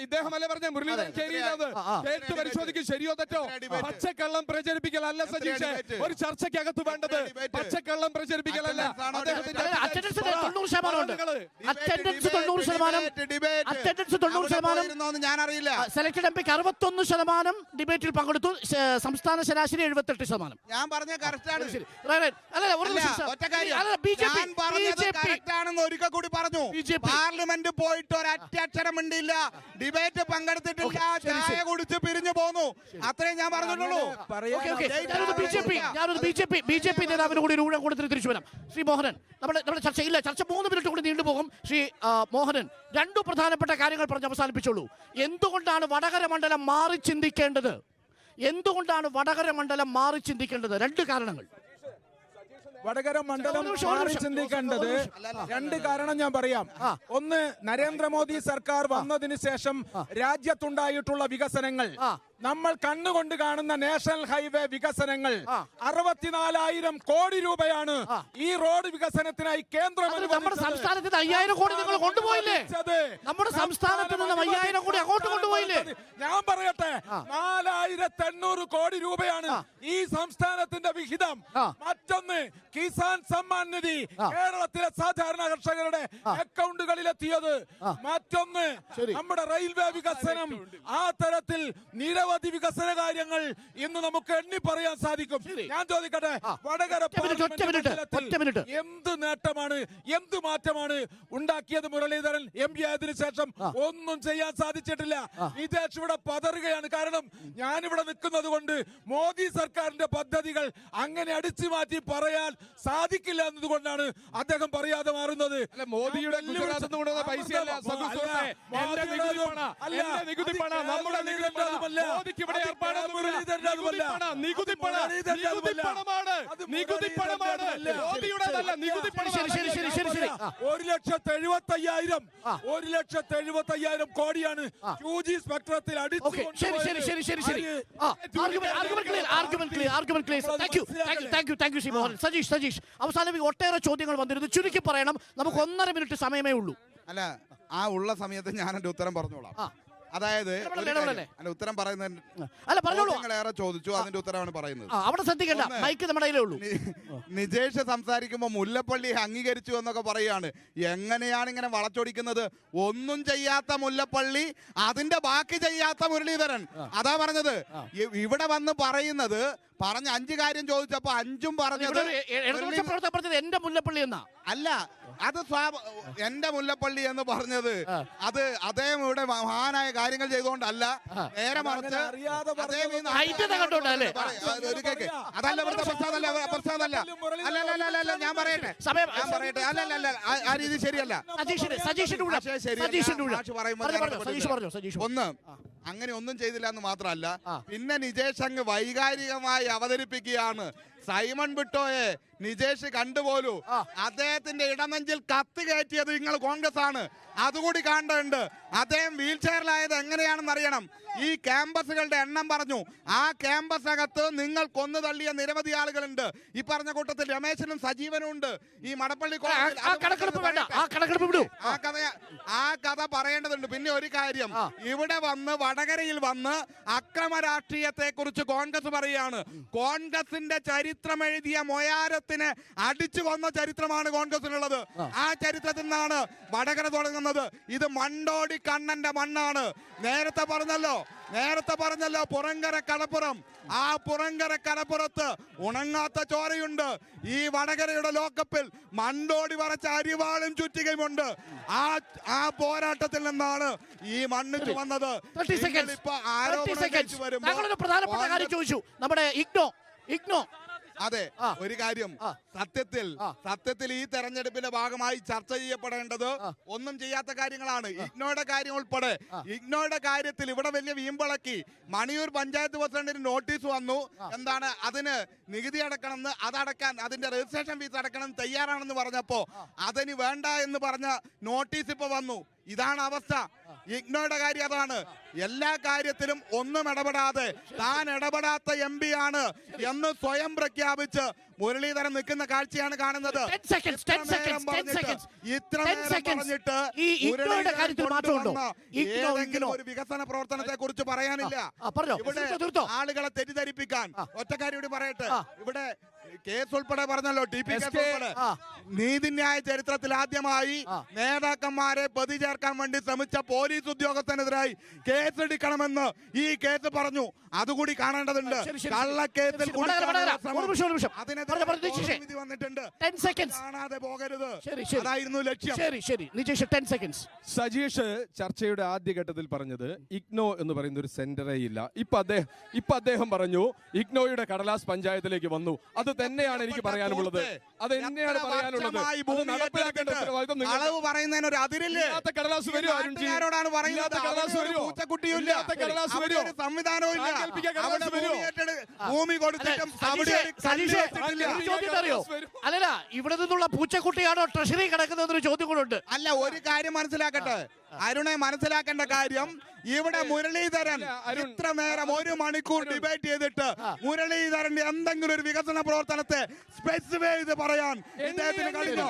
ഇദ്ദേഹം അല്ലേ പറഞ്ഞ മുരളീധരൻ ശരിയില്ലാതെ കേട്ട് പരിശോധിക്കും, ശരിയോ തെറ്റോ? പച്ചക്കള്ളം പ്രചരിപ്പിക്കലല്ല സജീഷെ ഒരു ചർച്ചയ്ക്കകത്ത് വേണ്ടത്. പച്ചക്കള്ളം പ്രചരിപ്പിക്കലല്ല. അറ്റൻഡൻസ് 90%. ഞാൻ അറിയില്ല. സെലക്ടഡ് എംപിക്ക് 61% ഡിബേറ്റിൽ പങ്കെടുത്തു. സംസ്ഥാന ശരാശരി 78%. ഞാൻ പറഞ്ഞ കറക്റ്റാണ്. ഒരിക്കൽ കൂടി പറഞ്ഞു. പാർലമെന്റ് പോയിട്ട് ഒരക്ഷരം മിണ്ടില്ല, ഡിബേറ്റ് പങ്കെടുത്തിട്ടില്ല, ചായ കുടിച്ച് പിരിഞ്ഞു പോന്നു. അത്രയും ഞാൻ പറഞ്ഞിട്ടുള്ളൂ. ബി ജെ പി നേതാവിന് കൂടി രൂപ കൊടുത്തിട്ട് തിരിച്ചു വരാം. ശ്രീ മോഹനൻ, നമ്മുടെ ചർച്ചയില്ല, ചർച്ച 3 മിനിറ്റ് കൂടി നീണ്ടുപോകും. ശ്രീ മോഹനൻ, 2 പ്രധാനപ്പെട്ട കാര്യങ്ങൾ പറഞ്ഞ് അവസാനിപ്പിച്ചോളൂ. എന്തുകൊണ്ടാണ് വടകര മണ്ഡലം മാറി ചിന്തിക്കേണ്ടത്? എന്തുകൊണ്ടാണ് വടകര മണ്ഡലം മാറി ചിന്തിക്കേണ്ടത്? 2 കാരണങ്ങൾ. വടകര മണ്ഡലം മാറി ചിന്തിക്കേണ്ടത് 2 കാരണം ഞാൻ പറയാം. ഒന്ന്, നരേന്ദ്രമോദി സർക്കാർ വന്നതിന് ശേഷം രാജ്യത്തുണ്ടായിട്ടുള്ള വികസനങ്ങൾ, നമ്മൾ കണ്ണുകൊണ്ട് കാണുന്ന നാഷണൽ ഹൈവേ വികസനങ്ങൾ 64,000 കോടി രൂപയാണ് ഈ റോഡ് വികസനത്തിനായി കേന്ദ്രം. നമ്മുടെ സംസ്ഥാനത്തിന് 5,000 കോടി നിങ്ങൾ കൊണ്ടുപോയില്ലേ? നമ്മുടെ സംസ്ഥാനത്ത് നിന്ന് 5,000 കോടി അങ്ങോട്ട് കൊണ്ടുപോയില്ലേ? ഞാൻ പറയട്ടെ, 4,800 കോടി രൂപയാണ് ഈ സംസ്ഥാനത്തിന്റെ വിഹിതം. മറ്റൊന്ന്, കിസാൻ സമ്മാൻ നിധി കേരളത്തിലെ സാധാരണ കർഷകരുടെ അക്കൗണ്ടുകളിലെത്തിയത്. മറ്റൊന്ന്, നമ്മുടെ റെയിൽവേ വികസനം. ആ തരത്തിൽ നിരവധി വികസന കാര്യങ്ങൾ ഇന്ന് നമുക്ക് എണ്ണി പറയാൻ സാധിക്കും. ഞാൻ ചോദിക്കട്ടെ, വടകര എന്ത് നേട്ടമാണ്, എന്ത് മാറ്റമാണ് ഉണ്ടാക്കിയത് മുരളീധരൻ എം പി ആയതിനു ശേഷം? ഒന്നും ചെയ്യാൻ സാധിച്ചിട്ടില്ല. നിതേഷ് ഇവിടെ പതറുകയാണ്. കാരണം ഞാനിവിടെ നിൽക്കുന്നത് കൊണ്ട് മോദി സർക്കാരിന്റെ പദ്ധതികൾ അങ്ങനെ അടിച്ചു മാറ്റി പറയാൻ സാധിക്കില്ല എന്നതുകൊണ്ടാണ് അദ്ദേഹം പറയാതെ മാറുന്നത്. മോദിയുടെ പൈസയല്ല, $1,75,000 കോടിയാണ് യുജി സ്പെക്ട്രത്തിൽ അടിച്ചു. സജീഷ്, അവസാനം ഒട്ടേറെ ചോദ്യങ്ങൾ വന്നിരുന്നു. ചുരുക്കി പറയണം, നമുക്ക് 1.5 മിനിറ്റ് സമയമേ ഉള്ളൂ. അല്ല, ആ ഉള്ള സമയത്ത് ഞാൻ എന്റെ ഉത്തരം പറഞ്ഞോളാം. അതായത് ഉത്തരം പറയുന്നേറെ ചോദിച്ചു, അതിന്റെ ഉത്തരമാണ് പറയുന്നത്. അവിടെ ശ്രദ്ധിക്കണ്ട, മൈക്ക് നമ്മുടെ കയ്യിലേ ഉള്ളൂ. നിജേഷ് സംസാരിക്കുമ്പോ മുല്ലപ്പള്ളി അംഗീകരിച്ചു എന്നൊക്കെ പറയാണ്. എങ്ങനെയാണ് ഇങ്ങനെ വളച്ചൊടിക്കുന്നത്? ഒന്നും ചെയ്യാത്ത മുല്ലപ്പള്ളി, അതിന്റെ ബാക്കി ചെയ്യാത്ത മുരളീധരൻ. അതാ പറഞ്ഞത്. ഇവിടെ വന്ന് പറയുന്നത്, പറഞ്ഞ 5 കാര്യം ചോദിച്ചപ്പോ 5ഉം പറഞ്ഞത് എന്റെ മുല്ലപ്പള്ളി എന്നാ. അല്ല, അത് എന്റെ മുല്ലപ്പള്ളി എന്ന് പറഞ്ഞത് അത് അദ്ദേഹം ഇവിടെ മഹാനായ കാര്യങ്ങൾ ചെയ്തുകൊണ്ടല്ല, നേരെ മറിച്ച് അതല്ല പ്രശ്നമല്ല. അല്ലല്ല, ഞാൻ പറയട്ടെ, അല്ലല്ല, ആ രീതി ശരിയല്ല. ഒന്ന്, അങ്ങനെ ഒന്നും ചെയ്തില്ല എന്ന് മാത്രമല്ല, പിന്നെ നിജേഷ് അങ്ങ് വൈകാരികമായി അവതരിപ്പിക്കുകയാണ്. സൈമൺ ബിട്ടോയെ നിജേഷ് കണ്ടുപോലു. അദ്ദേഹത്തിന്റെ ഇടനെഞ്ചിൽ കത്തി കയറ്റിയത് നിങ്ങൾ കോൺഗ്രസ് ആണ്. അതുകൂടി കാണേണ്ടതുണ്ട്. അദ്ദേഹം വീൽ ചെയറിലായത് എങ്ങനെയാണെന്ന് അറിയണം. ഈ ക്യാമ്പസുകളുടെ എണ്ണം പറഞ്ഞു. ആ ക്യാമ്പസിനകത്ത് നിങ്ങൾ കൊന്നു തള്ളിയ നിരവധി ആളുകളുണ്ട്. ഈ പറഞ്ഞ കൂട്ടത്തിൽ രമേശനും സജീവനും ഉണ്ട്. ഈ മടപ്പള്ളി ആ കഥ പറയേണ്ടതുണ്ട്. പിന്നെ ഒരു കാര്യം, ഇവിടെ വന്ന് വടകരയിൽ വന്ന് അക്രമ രാഷ്ട്രീയത്തെ കുറിച്ച് കോൺഗ്രസ് പറയുകയാണ്. കോൺഗ്രസിന്റെ ചരിത്രം എഴുതിയ മൊയാരത്തിനെ അടിച്ചു കൊന്ന ചരിത്രമാണ് കോൺഗ്രസിനുള്ളത്. ആ ചരിത്രത്തിൽ നിന്നാണ് വടകര തുടങ്ങുന്നത്. ഇത് മണ്ടോടി കണ്ണന്റെ മണ്ണാണ്. നേരത്തെ പറഞ്ഞല്ലോ പുറങ്കര കടപ്പുറം. ആ പുറങ്കര കടപ്പുറത്ത് ഉണങ്ങാത്ത ചോരയുണ്ട്. ഈ വടകരയുടെ ലോക്കപ്പിൽ മണ്ടോടി വരച്ച അരിവാളും ചുറ്റികയുമുണ്ട്. ആ പോരാട്ടത്തിൽ നിന്നാണ് ഈ മണ്ണിൽ വന്നത്. പ്രധാനപ്പെട്ട കാര്യം ചോദിച്ചു. നമ്മുടെ ഇഗ്നോ അതെ, ഒരു കാര്യം സത്യത്തിൽ ഈ തെരഞ്ഞെടുപ്പിന്റെ ഭാഗമായി ചർച്ച ചെയ്യപ്പെടേണ്ടത് ഒന്നും ചെയ്യാത്ത കാര്യങ്ങളാണ്. ഇഗ്നോയുടെ കാര്യം ഉൾപ്പെടെ. ഇഗ്നോയുടെ കാര്യത്തിൽ ഇവിടെ വലിയ വീമ്പിളക്കി. മണിയൂർ പഞ്ചായത്ത് പ്രസിഡന്റിന് നോട്ടീസ് വന്നു. എന്താണ് അതിന് നികുതി അടക്കണമെന്ന്, അതടക്കാൻ അതിന്റെ രജിസ്ട്രേഷൻ ഫീസ് അടക്കണം തയ്യാറാണെന്ന് പറഞ്ഞപ്പോ അതിന് വേണ്ട എന്ന് പറഞ്ഞ നോട്ടീസ് ഇപ്പൊ വന്നു. ഇതാണ് അവസ്ഥ. ഇഗ്നോയുടെ കാര്യം അതാണ്. എല്ലാ കാര്യത്തിലും ഒന്നും ഇടപെടാതെ താൻ ഇടപെടാത്ത MP ആണ് എന്ന് സ്വയം പ്രഖ്യാപിച്ച് മുരളീധരൻ നിൽക്കുന്ന കാഴ്ചയാണ് കാണുന്നത്. ഇത്ര പറഞ്ഞിട്ട് ഒരു വികസന പ്രവർത്തനത്തെ കുറിച്ച് പറയാനില്ല. ഇവിടെ ആളുകളെ തെറ്റിദ്ധരിപ്പിക്കാൻ ഒറ്റക്കാരി കൂടി പറയട്ടെ. ഇവിടെ കേസ് ഉൾപ്പെടെ പറഞ്ഞല്ലോ, TP കേസ് ഉൾപ്പെടെ. നീതിന്യായ ചരിത്രത്തിൽ ആദ്യമായി നേതാക്കന്മാരെ പ്രതി ചേർക്കാൻ വേണ്ടി ശ്രമിച്ച പോലീസ് ഉദ്യോഗസ്ഥനെതിരായി കേസെടുക്കണമെന്ന് ഈ കേസ് പറഞ്ഞു. അതുകൂടി കാണേണ്ടതുണ്ട്. കള്ളക്കേസിൽ വന്നിട്ടുണ്ട്. കാണാതെ പോകരുത്. അതായിരുന്നു ലക്ഷ്യം. സജീഷ് ചർച്ചയുടെ ആദ്യഘട്ടത്തിൽ പറഞ്ഞത് ഇഗ്നോ എന്ന് പറയുന്ന ഒരു സെന്ററേ ഇല്ല. ഇപ്പൊ അദ്ദേഹം പറഞ്ഞു ഇഗ്നോയുടെ കടലാസ് പഞ്ചായത്തിലേക്ക് വന്നു. അത് തന്നെയാണ് എനിക്ക് പറയാനുള്ളത്. അത് തന്നെയാണ് പറയാനുള്ളത്. അളവ് പറയുന്നതിന് ഒരു അതിരില്ലേ? കടലാസ് വരുമോ? ആരോടാണ് പറയുന്നത്? പൂച്ചക്കുട്ടിയില്ല, സംവിധാനവും ഇല്ല. ഭൂമി കൊടുത്തിട്ടും അല്ലല്ല, ഇവിടെ നിന്നുള്ള പൂച്ചക്കുട്ടിയാണോ ട്രഷറി കിടക്കുന്നതെന്നൊരു ചോദ്യം കൂടെ. അല്ല, ഒരു കാര്യം മനസ്സിലാക്കട്ടെ അരുണെ, മനസ്സിലാക്കേണ്ട കാര്യം ഇവിടെ മുരളീധരൻ ഇത്ര നേരം 1 മണിക്കൂർ ഡിബേറ്റ് ചെയ്തിട്ട് മുരളീധരന്റെ എന്തെങ്കിലും ഒരു വികസന പ്രവർത്തനത്തെ സ്പെസിഫൈ ചെയ്ത് പറയാൻ ഇദ്ദേഹത്തിന് കഴിഞ്ഞോ?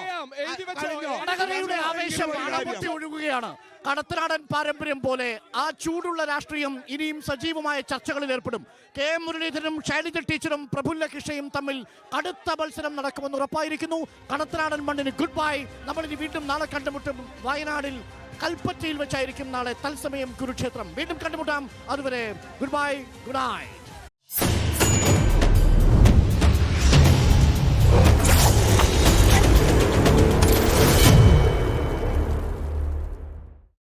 വടകരയുടെ ആവേശം അണപൊട്ടി ഒഴുകുകയാണ്. കടത്തനാടൻ പാരമ്പര്യം പോലെ ആ ചൂടുള്ള രാഷ്ട്രീയം ഇനിയും സജീവമായ ചർച്ചകളിൽ ഏർപ്പെടും. KM മുരളീധരനും ശൈലജ ടീച്ചറും പ്രഫുല്ല കൃഷ്ണയും തമ്മിൽ കടുത്ത മത്സരം നടക്കുമെന്ന് ഉറപ്പായിരിക്കുന്നു. കടത്തനാടൻ മണ്ണിന് ഗുഡ് ബൈ. നമ്മളിനി വീണ്ടും നാളെ കണ്ടുമുട്ടും. വയനാടിൽ കൽപ്പറ്റയിൽ വെച്ചായിരിക്കും നാളെ തത്സമയം കുരുക്ഷേത്രം. വീണ്ടും കണ്ടുമുട്ടാം. അതുവരെ ഗുഡ് ബൈ, ഗുഡ് നൈറ്റ്.